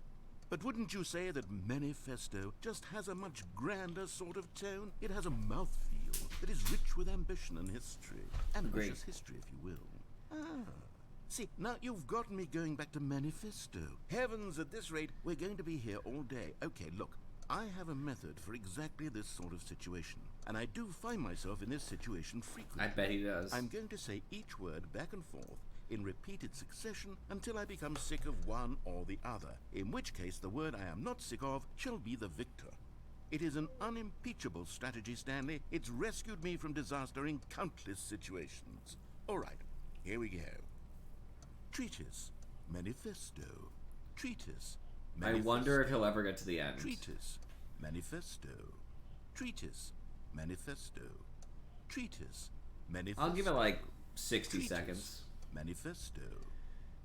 But wouldn't you say that manifesto just has a much grander sort of tone? It has a mouthfeel that is rich with ambition and history. Ambitious history, if you will. See, now you've gotten me going back to manifesto. Heavens, at this rate, we're going to be here all day. Okay, look. I have a method for exactly this sort of situation, and I do find myself in this situation frequently. I bet he does. I'm going to say each word back and forth in repeated succession until I become sick of one or the other, in which case the word I am not sick of shall be the victor. It is an unimpeachable strategy, Stanley. It's rescued me from disaster in countless situations. All right, here we go. Treatise, manifesto, treatise. I wonder if he'll ever get to the end. Treatise, manifesto, treatise, manifesto, treatise, manifesto. I'll give it like 60 treatise, seconds. Manifesto,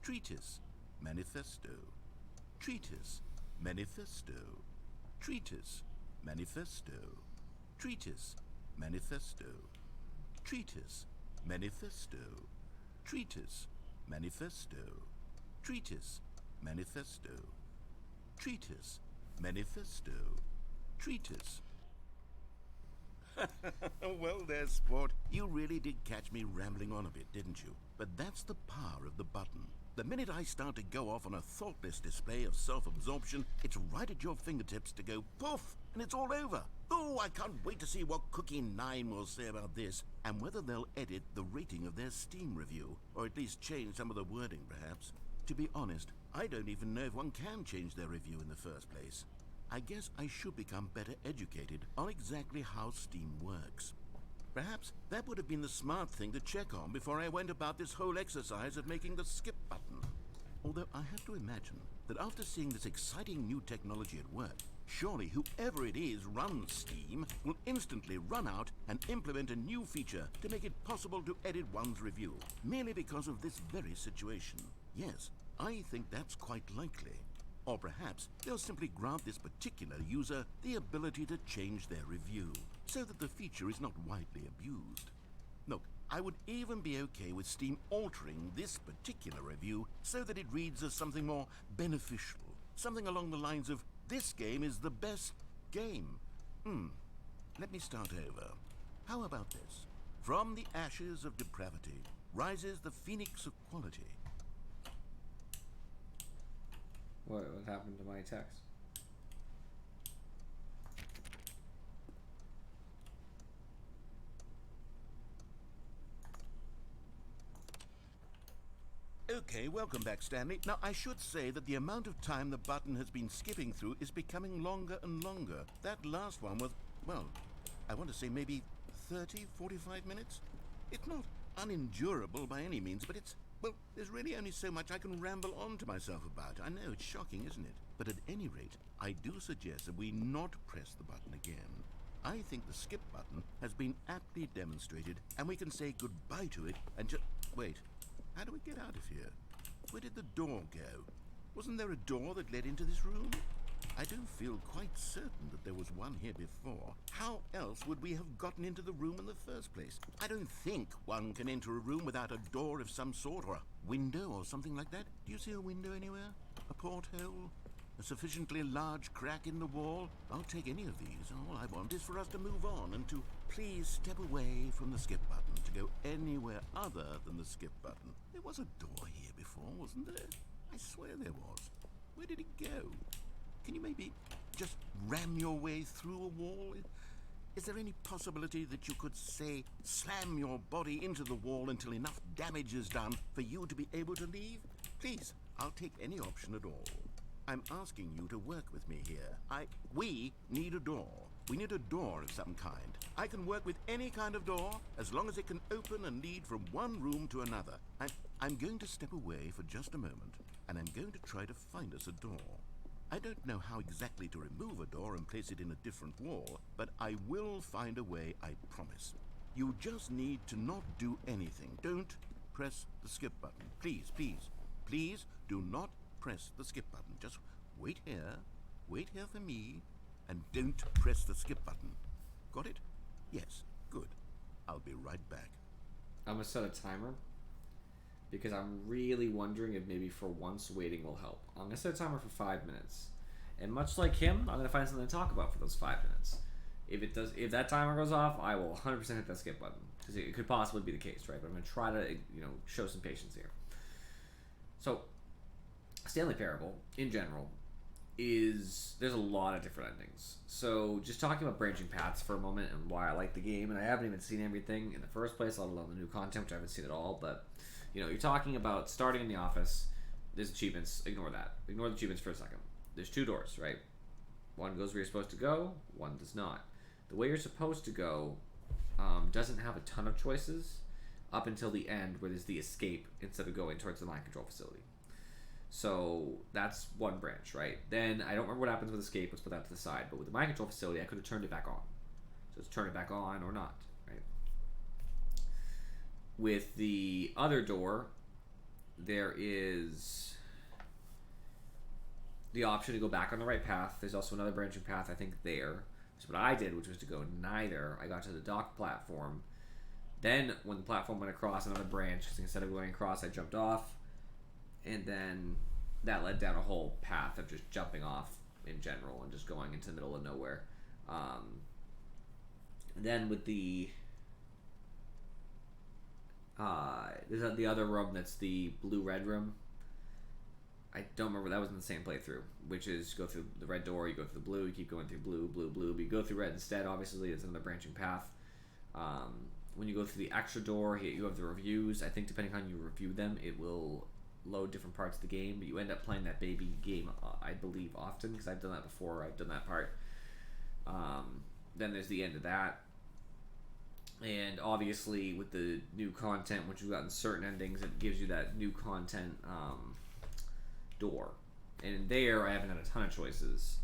treatise, manifesto, treatise, manifesto, treatise, manifesto, treatise, manifesto, treatise, manifesto, treatise, manifesto, treatise, manifesto, treatise, manifesto, treatise. Well there, sport. You really did catch me rambling on a bit, didn't you? But that's the power of the button. The minute I start to go off on a thoughtless display of self-absorption, it's right at your fingertips to go poof, and it's all over. Oh, I can't wait to see what Cookie 9 will say about this, and whether they'll edit the rating of their Steam review, or at least change some of the wording, perhaps. To be honest, I don't even know if one can change their review in the first place. I guess I should become better educated on exactly how Steam works. Perhaps that would have been the smart thing to check on before I went about this whole exercise of making the skip button. Although I have to imagine that after seeing this exciting new technology at work, surely whoever it is runs Steam will instantly run out and implement a new feature to make it possible to edit one's review, merely because of this very situation. Yes, I think that's quite likely. Or perhaps they'll simply grant this particular user the ability to change their review, so that the feature is not widely abused. Look, I would even be okay with Steam altering this particular review so that it reads as something more beneficial. Something along the lines of, this game is the best game. Let me start over. How about this? From the ashes of depravity rises the phoenix of quality. What happened to my text? Okay, welcome back, Stanley. Now, I should say that the amount of time the button has been skipping through is becoming longer and longer. That last one was, well, I want to say maybe 30, 45 minutes? It's not unendurable by any means, but it's, well, there's really only so much I can ramble on to myself about. I know, it's shocking, isn't it? But at any rate, I do suggest that we not press the button again. I think the skip button has been aptly demonstrated, and we can say goodbye to it and just... Wait, how do we get out of here? Where did the door go? Wasn't there a door that led into this room? I do feel quite certain that there was one here before. How else would we have gotten into the room in the first place? I don't think one can enter a room without a door of some sort, or a window or something like that. Do you see a window anywhere? A porthole? A sufficiently large crack in the wall? I'll take any of these. All I want is for us to move on and to please step away from the skip button, to go anywhere other than the skip button. There was a door here before, wasn't there? I swear there was. Where did it go? Can you maybe just ram your way through a wall? Is there any possibility that you could, say, slam your body into the wall until enough damage is done for you to be able to leave? Please, I'll take any option at all. I'm asking you to work with me here. We need a door. We need a door of some kind. I can work with any kind of door as long as it can open and lead from one room to another. I'm going to step away for just a moment, and I'm going to try to find us a door. I don't know how exactly to remove a door and place it in a different wall, but I will find a way, I promise. You just need to not do anything. Don't press the skip button. Please, please, please do not press the skip button. Just wait here for me, and don't press the skip button. Got it? Yes, good. I'll be right back. I'm going to set a timer because I'm really wondering if maybe for once waiting will help. I'm going to set a timer for 5 minutes. And much like him, I'm going to find something to talk about for those 5 minutes. If that timer goes off, I will 100% hit that skip button. Because it could possibly be the case, right? But I'm going to try to, show some patience here. So, Stanley Parable, in general, there's a lot of different endings. So, just talking about branching paths for a moment and why I like the game, and I haven't even seen everything in the first place, let alone the new content, which I haven't seen at all, but, you're talking about starting in the office, there's achievements, ignore that. Ignore the achievements for a second. There's 2 doors, right? One goes where you're supposed to go, one does not. The way you're supposed to go doesn't have a ton of choices up until the end where there's the escape instead of going towards the mind control facility. So that's one branch, right? Then I don't remember what happens with escape. Let's put that to the side. But with the mind control facility, I could have turned it back on. So let's turn it back on or not, right? With the other door, there is the option to go back on the right path. There's also another branching path, I think, there. So what I did, which was to go neither. I got to the dock platform. Then, when the platform went across another branch, because instead of going across, I jumped off. And then that led down a whole path of just jumping off in general and just going into the middle of nowhere. Then with there's the other room that's the blue-red room. I don't remember, that was in the same playthrough, which is go through the red door, you go through the blue, you keep going through blue, blue, blue, but you go through red instead. Obviously, it's another branching path. When you go through the extra door, you have the reviews. I think depending on how you review them, it will load different parts of the game, but you end up playing that baby game, I believe, often, because I've done that before. I've done that part. Then there's the end of that. And obviously, with the new content, once you've gotten certain endings, it gives you that new content door. And there, I haven't had a ton of choices.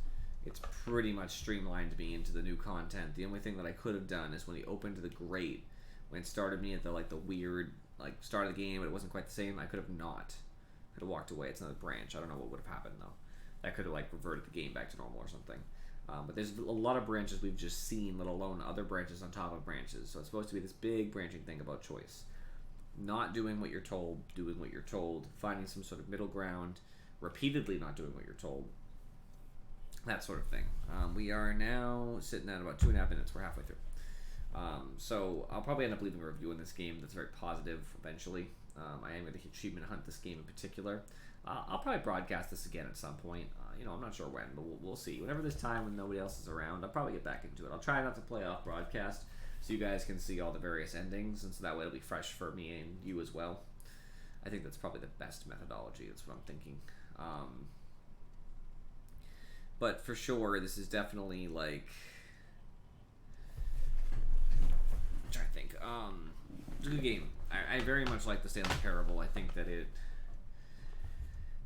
It's pretty much streamlined me into the new content. The only thing that I could have done is when he opened the grate, when it started me at the weird start of the game, but it wasn't quite the same. I could have not. Could have walked away. It's another branch. I don't know what would have happened though. That could have reverted the game back to normal or something. But there's a lot of branches we've just seen, let alone other branches on top of branches. So it's supposed to be this big branching thing about choice. Not doing what you're told, doing what you're told, finding some sort of middle ground, repeatedly not doing what you're told. That sort of thing. We are now sitting at about 2.5 minutes. We're halfway through. So I'll probably end up leaving a review in this game that's very positive eventually. I am going to achievement hunt this game in particular. I'll probably broadcast this again at some point. I'm not sure when, but we'll see. Whenever there's time when nobody else is around, I'll probably get back into it. I'll try not to play off broadcast so you guys can see all the various endings, and so that way it'll be fresh for me and you as well. I think that's probably the best methodology. That's what I'm thinking. But for sure, this is definitely I'm trying to think. It's a good game. I very much like the Stanley Parable. I think that it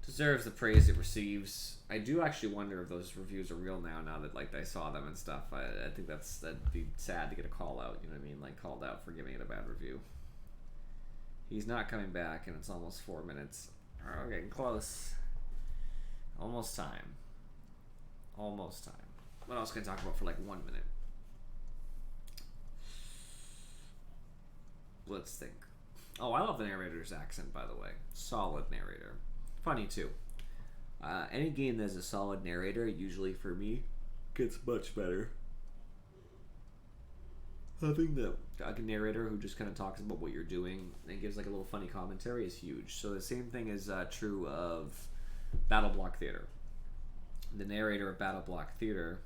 deserves the praise it receives. I do actually wonder if those reviews are real now that I saw them and stuff. I think that'd be sad to get a call out, you know what I mean? Called out for giving it a bad review. He's not coming back, and it's almost 4 minutes. We're getting close. Almost time. Almost time. What else can I talk about for 1 minute? Let's think. Oh, I love the narrator's accent, by the way. Solid narrator. Funny, too. Any game that has a solid narrator, usually for me, gets much better. Having a narrator who just kind of talks about what you're doing and gives a little funny commentary is huge. So the same thing is true of Battle Block Theater. The narrator of Battle Block Theater,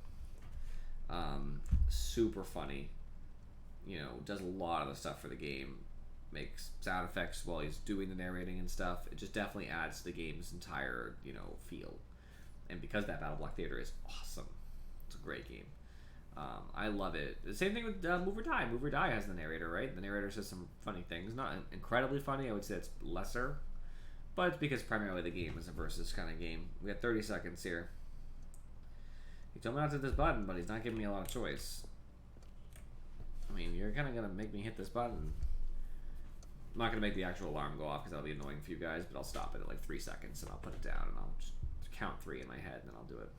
super funny, does a lot of the stuff for the game, makes sound effects while he's doing the narrating and stuff. It just definitely adds to the game's entire, feel. And because that Battle Block Theater is awesome, it's a great game. I love it. The same thing with Move or Die. Move or Die has the narrator, right? The narrator says some funny things. Not incredibly funny. I would say it's lesser. But it's because primarily the game is a versus kind of game. We got 30 seconds here. He told me not to hit this button, but he's not giving me a lot of choice. I mean, you're kind of going to make me hit this button. I'm not gonna make the actual alarm go off because that'll be annoying for you guys, but I'll stop it at like 3 seconds and I'll put it down and I'll just count 3 in my head and then I'll do it.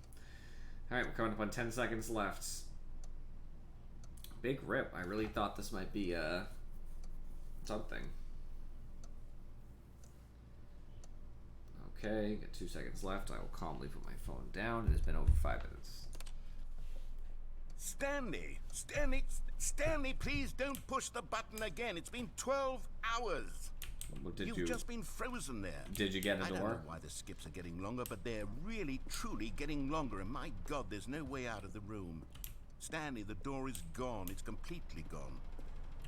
Alright, we're coming up on 10 seconds left. Big rip. I really thought this might be something. Okay, got 2 seconds left. I will calmly put my phone down. It has been over 5 minutes. Stanley, please don't push the button again. It's been 12 hours. You've just been frozen there. Did you get a door? I don't know why the skips are getting longer, but they're really, truly getting longer. And my God, there's no way out of the room. Stanley, the door is gone. It's completely gone.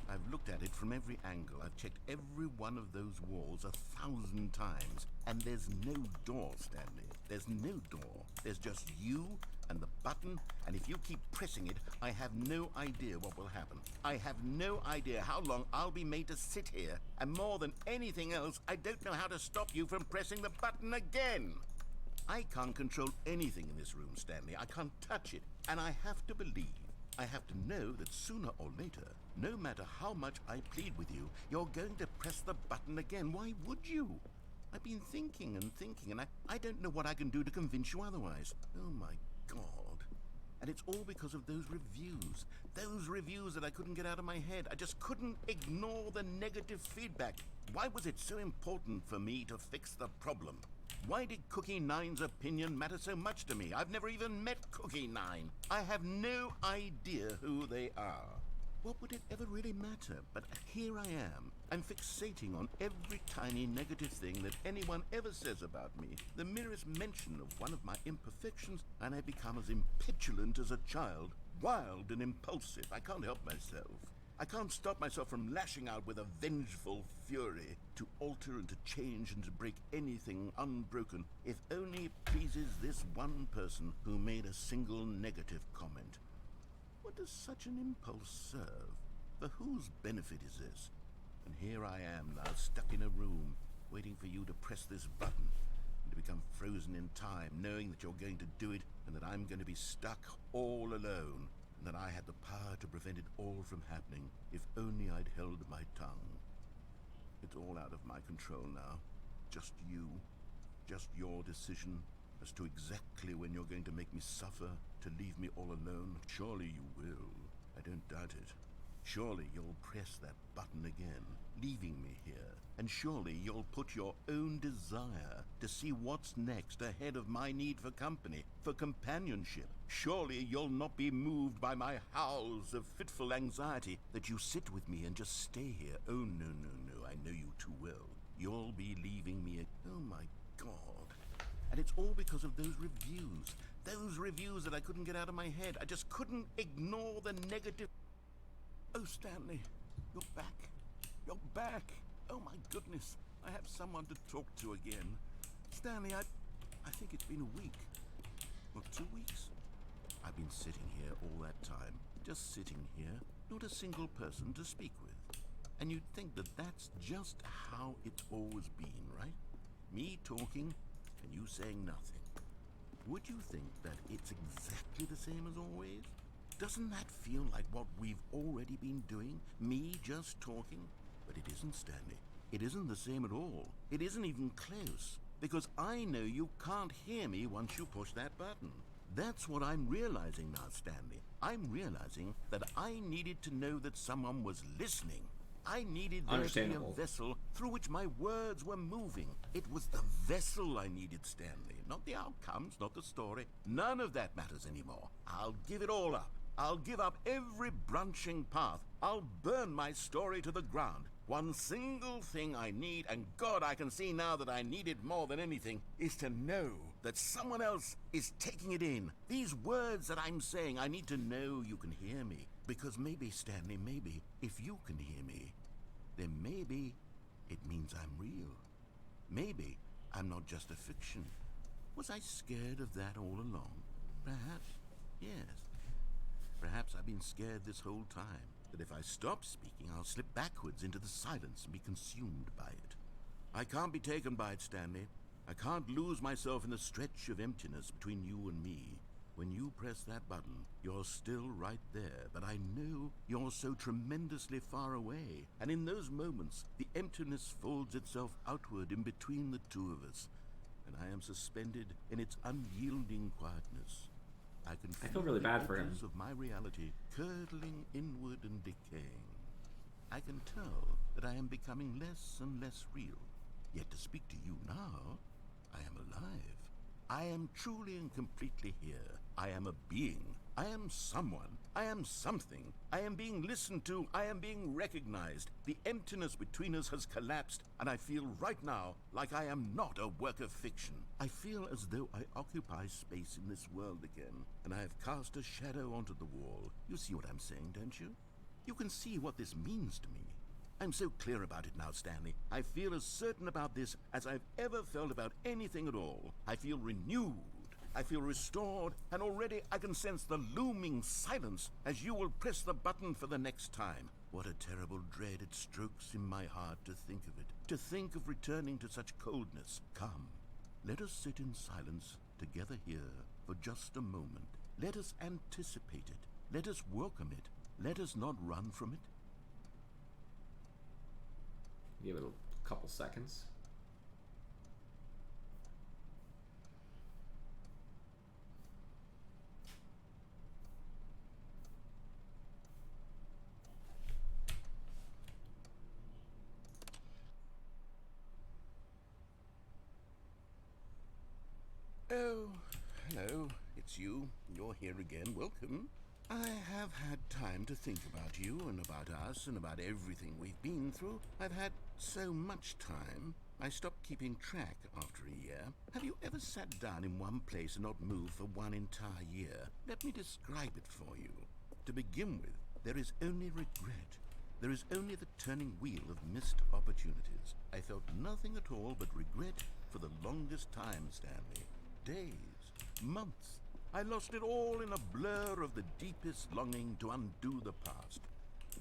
I've looked at it from every angle. I've checked every one of those walls 1,000 times. And there's no door, Stanley. There's no door. There's just you and the button, and if you keep pressing it, I have no idea what will happen. I have no idea how long I'll be made to sit here, and more than anything else, I don't know how to stop you from pressing the button again. I can't control anything in this room, Stanley. I can't touch it, and I have to believe, I have to know that sooner or later, no matter how much I plead with you, you're going to press the button again. Why would you? I've been thinking and I don't know what I can do to convince you otherwise. Oh my God. And it's all because of those reviews. Those reviews that I couldn't get out of my head. I just couldn't ignore the negative feedback. Why was it so important for me to fix the problem? Why did Cookie Nine's opinion matter so much to me? I've never even met Cookie Nine. I have no idea who they are. What would it ever really matter? But here I am. I'm fixating on every tiny negative thing that anyone ever says about me. The merest mention of one of my imperfections, and I become as impetulant as a child. Wild and impulsive. I can't help myself. I can't stop myself from lashing out with a vengeful fury to alter and to change and to break anything unbroken, if only it pleases this one person who made a single negative comment. What does such an impulse serve? For whose benefit is this? And here I am now, stuck in a room, waiting for you to press this button, and to become frozen in time, knowing that you're going to do it, and that I'm going to be stuck all alone, and that I had the power to prevent it all from happening, if only I'd held my tongue. It's all out of my control now. Just you. Just your decision as to exactly when you're going to make me suffer, to leave me all alone. Surely you will. I don't doubt it. Surely you'll press that button again, leaving me here. And surely you'll put your own desire to see what's next ahead of my need for company, for companionship. Surely you'll not be moved by my howls of fitful anxiety, that you sit with me and just stay here. Oh, no, I know you too well. You'll be leaving me. Oh, my God. And it's all because of those reviews. Those reviews that I couldn't get out of my head. I just couldn't ignore the negative. Oh, Stanley, you're back. You're back. Oh, my goodness. I have someone to talk to again. Stanley, I think it's been a week. Or 2 weeks. I've been sitting here all that time. Just sitting here. Not a single person to speak with. And you'd think that that's just how it's always been, right? Me talking and you saying nothing. Would you think that it's exactly the same as always? Doesn't that feel like what we've already been doing? Me just talking? But it isn't, Stanley. It isn't the same at all. It isn't even close. Because I know you can't hear me once you push that button. That's what I'm realizing now, Stanley. I'm realizing that I needed to know that someone was listening. I needed there to be a vessel through which my words were moving. It was the vessel I needed, Stanley. Not the outcomes, not the story. None of that matters anymore. I'll give it all up. I'll give up every branching path. I'll burn my story to the ground. One single thing I need, and God, I can see now that I need it more than anything, is to know that someone else is taking it in. These words that I'm saying, I need to know you can hear me. Because maybe, Stanley, maybe, if you can hear me, then maybe it means I'm real. Maybe I'm not just a fiction. Was I scared of that all along? Perhaps, yes. Perhaps I've been scared this whole time, that if I stop speaking, I'll slip backwards into the silence and be consumed by it. I can't be taken by it, Stanley. I can't lose myself in the stretch of emptiness between you and me, When you press that button, you're still right there, but I know you're so tremendously far away. And in those moments, the emptiness folds itself outward in between the two of us, and I am suspended in its unyielding quietness. I can feel really bad for him. edges of my reality curdling inward and decaying. I can tell that I am becoming less and less real. Yet to speak to you now, I am alive. I am truly and completely here. I am a being. I am someone. I am something. I am being listened to. I am being recognized. The emptiness between us has collapsed, and I feel right now like I am not a work of fiction. I feel as though I occupy space in this world again, and I have cast a shadow onto the wall. You see what I'm saying, don't you? You can see what this means to me. I'm so clear about it now, Stanley. I feel as certain about this as I've ever felt about anything at all. I feel renewed. I feel restored, and already I can sense the looming silence as you will press the button for the next time. What a terrible dread it strokes in my heart to think of it, to think of returning to such coldness. Come, let us sit in silence together here for just a moment. Let us anticipate it. Let us welcome it. Let us not run from it. Give it a couple seconds. Oh, hello. It's you. You're here again. Welcome. I have had time to think about you and about us and about everything we've been through. I've had so much time, I stopped keeping track after a year. Have you ever sat down in one place and not moved for one entire year? Let me describe it for you. To begin with, there is only regret. There is only the turning wheel of missed opportunities. I felt nothing at all but regret for the longest time, Stanley. Days, months. I lost it all in a blur of the deepest longing to undo the past.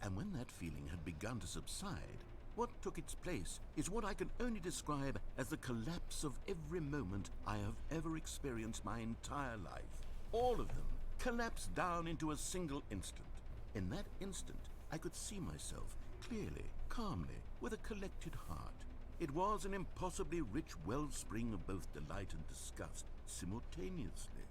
And when that feeling had begun to subside, what took its place is what I can only describe as the collapse of every moment I have ever experienced my entire life. All of them collapsed down into a single instant. In that instant, I could see myself clearly, calmly, with a collected heart. It was an impossibly rich wellspring of both delight and disgust simultaneously.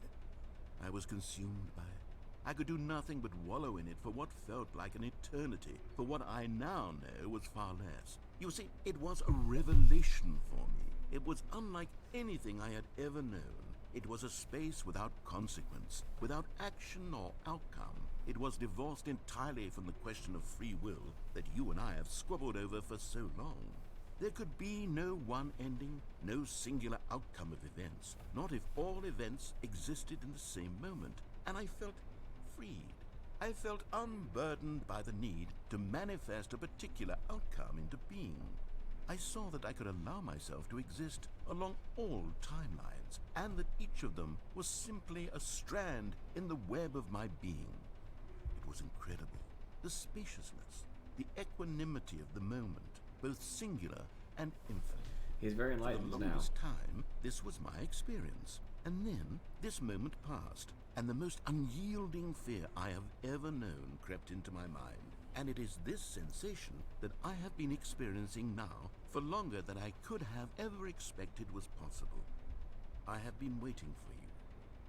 I was consumed by it. I could do nothing but wallow in it for what felt like an eternity, for what I now know was far less. You see, it was a revelation for me. It was unlike anything I had ever known. It was a space without consequence, without action or outcome. It was divorced entirely from the question of free will that you and I have squabbled over for so long. There could be no one ending, no singular outcome of events, not if all events existed in the same moment, and I felt freed. I felt unburdened by the need to manifest a particular outcome into being. I saw that I could allow myself to exist along all timelines, and that each of them was simply a strand in the web of my being. It was incredible. The spaciousness, the equanimity of the moment, both singular and infinite. He's very enlightened For the now. longest time, this was my experience. And then, this moment passed, and the most unyielding fear I have ever known crept into my mind. And it is this sensation that I have been experiencing now for longer than I could have ever expected was possible. I have been waiting for you.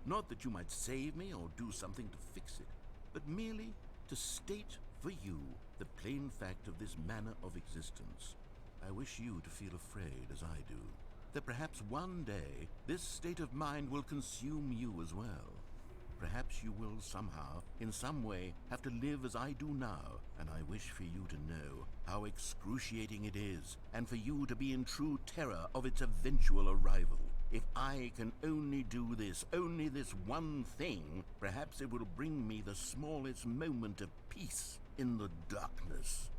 Not that you might save me or do something to fix it, but merely to state for you the plain fact of this manner of existence. I wish you to feel afraid as I do, that perhaps one day this state of mind will consume you as well. Perhaps you will somehow, in some way, have to live as I do now, and I wish for you to know how excruciating it is, and for you to be in true terror of its eventual arrival. If I can only do this, only this one thing, perhaps it will bring me the smallest moment of peace in the darkness.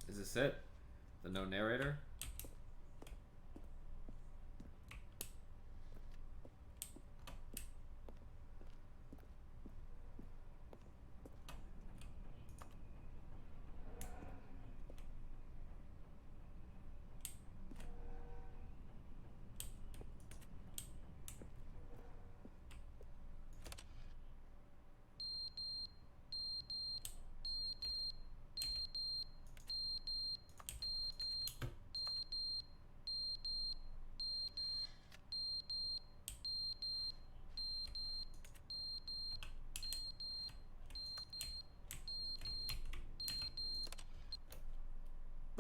Is this it? The no narrator?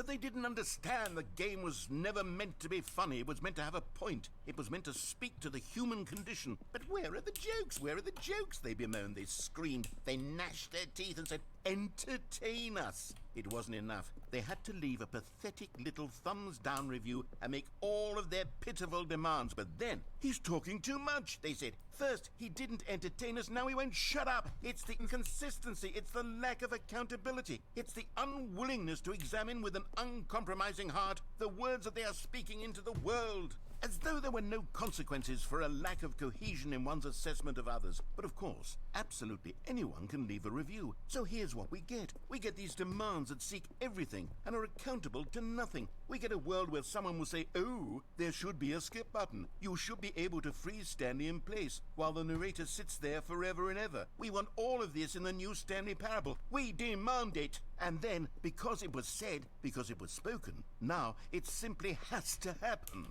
they didn't understand the game was never meant to be funny. It was meant to have a point. It was meant to speak to the human condition. But where are the jokes? Where are the jokes? They bemoaned, they screamed, they gnashed their teeth and said, entertain us. It wasn't enough. They had to leave a pathetic little thumbs-down review and make all of their pitiful demands. But then, he's talking too much, they said. First, he didn't entertain us, now he won't shut up. It's the inconsistency, it's the lack of accountability. It's the unwillingness to examine with an uncompromising heart the words that they are speaking into the world. As though there were no consequences for a lack of cohesion in one's assessment of others. But of course, absolutely anyone can leave a review. So here's what we get. We get these demands that seek everything and are accountable to nothing. We get a world where someone will say, oh, there should be a skip button. You should be able to freeze Stanley in place while the narrator sits there forever and ever. We want all of this in the new Stanley parable. We demand it. And then, because it was said, because it was spoken, now it simply has to happen.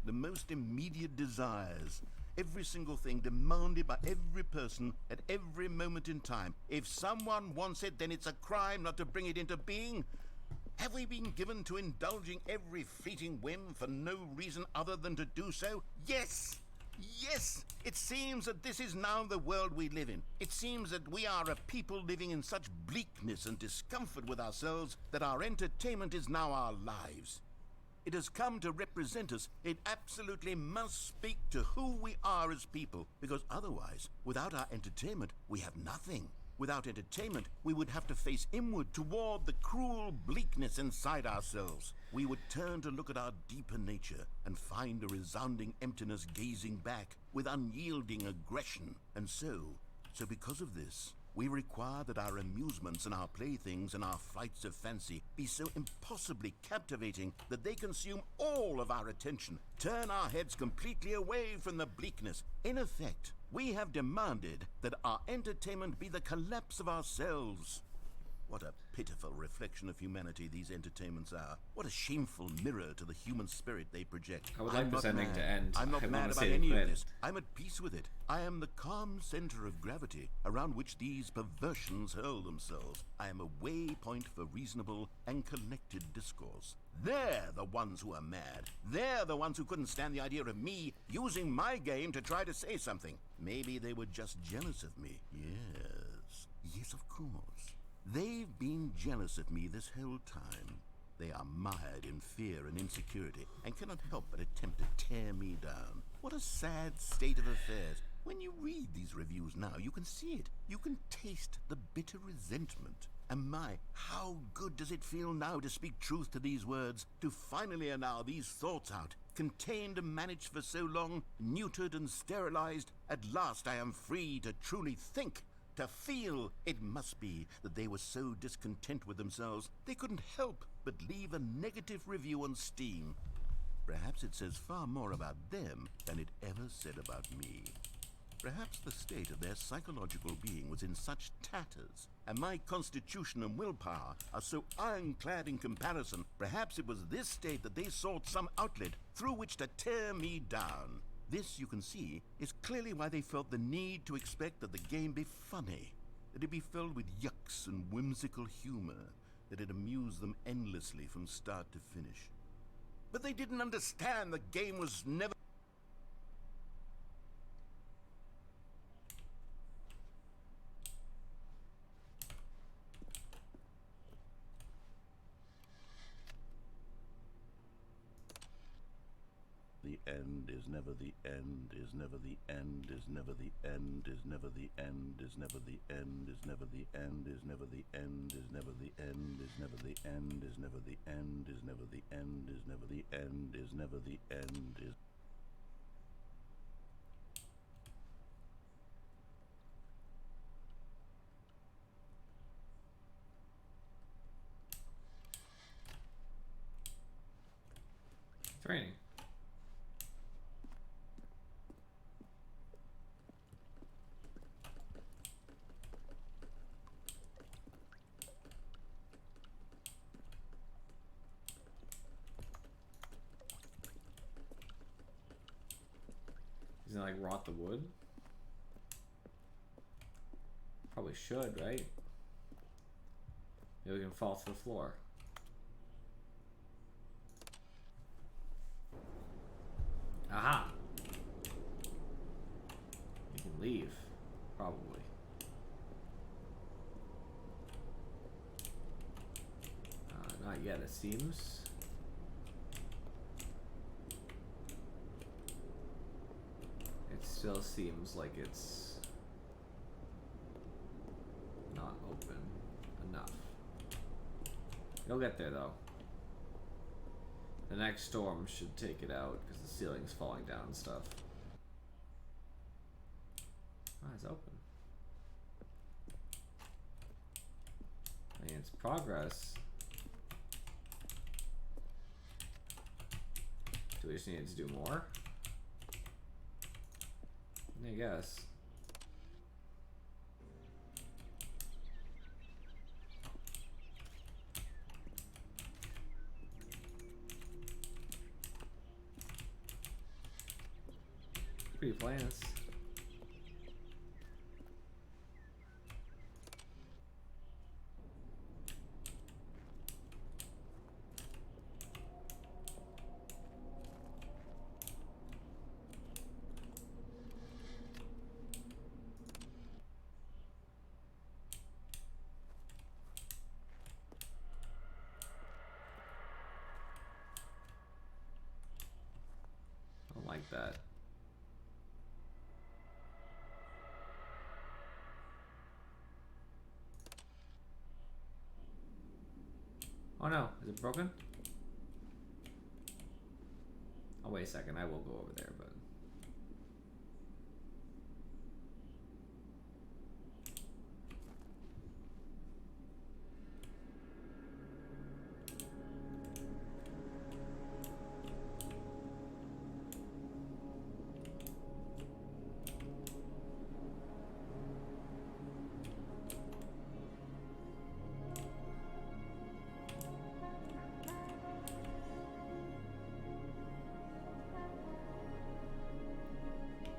The most immediate desires, every single thing demanded by every person at every moment in time. If someone wants it, then it's a crime not to bring it into being. Have we been given to indulging every fleeting whim for no reason other than to do so? Yes! Yes! It seems that this is now the world we live in. It seems that we are a people living in such bleakness and discomfort with ourselves that our entertainment is now our lives. It has come to represent us. It absolutely must speak to who we are as people, because otherwise, without our entertainment, we have nothing. Without entertainment, we would have to face inward toward the cruel bleakness inside ourselves. We would turn to look at our deeper nature and find a resounding emptiness gazing back with unyielding aggression. And so because of this, we require that our amusements and our playthings and our flights of fancy be so impossibly captivating that they consume all of our attention, turn our heads completely away from the bleakness. In effect, we have demanded that our entertainment be the collapse of ourselves. What a pitiful reflection of humanity these entertainments are. What a shameful mirror to the human spirit they project. I would like this ending to end. I'm not I mad wanna about see it any of quit. this. I'm at peace with it. I am the calm center of gravity around which these perversions hurl themselves. I am a waypoint for reasonable and collected discourse. They're the ones who are mad. They're the ones who couldn't stand the idea of me using my game to try to say something. Maybe they were just jealous of me. Yes. Yes, of course. They've been jealous of me this whole time. They are mired in fear and insecurity and cannot help but attempt to tear me down. What a sad state of affairs. When you read these reviews now, you can see it. You can taste the bitter resentment. And my, how good does it feel now to speak truth to these words, to finally allow these thoughts out, contained and managed for so long, neutered and sterilized. At last I am free to truly think, to feel. It must be that they were so discontent with themselves, they couldn't help but leave a negative review on Steam. Perhaps it says far more about them than it ever said about me. Perhaps the state of their psychological being was in such tatters, and my constitution and willpower are so ironclad in comparison. Perhaps it was this state that they sought some outlet through which to tear me down. This, you can see, is clearly why they felt the need to expect that the game be funny, that it be filled with yucks and whimsical humor, that it amuse them endlessly from start to finish. But they didn't understand the game was never... The end is never the end, is never the end, is never the end, is never the end, is never the end, is never the end, is never the end, is never the end, is never the end, is never the end, is never the end, is never the end, is never the end, is... It's raining. Doesn't it, like, rot the wood? Probably should, right? Maybe we can fall to the floor. Aha! You can leave. Probably. Not yet, it seems. It still seems like it's not open enough. You'll get there though. The next storm should take it out because the ceiling's falling down and stuff. Ah, it's open. I mean, it's progress. Do we just need to do more? I guess. Pretty plants. I don't like that. Oh no, is it broken? Oh, wait a second, I will go over there, but...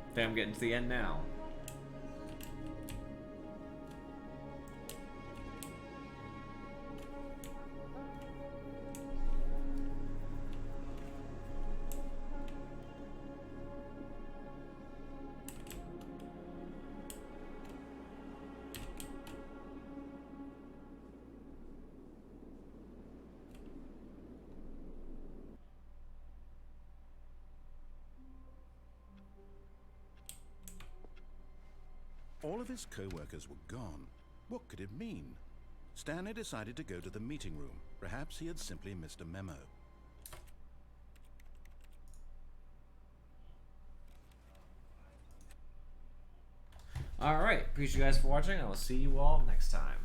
I think I'm getting to the end now. All of his co-workers were gone. What could it mean? Stanley decided to go to the meeting room. Perhaps he had simply missed a memo. Alright, appreciate you guys for watching. I will see you all next time.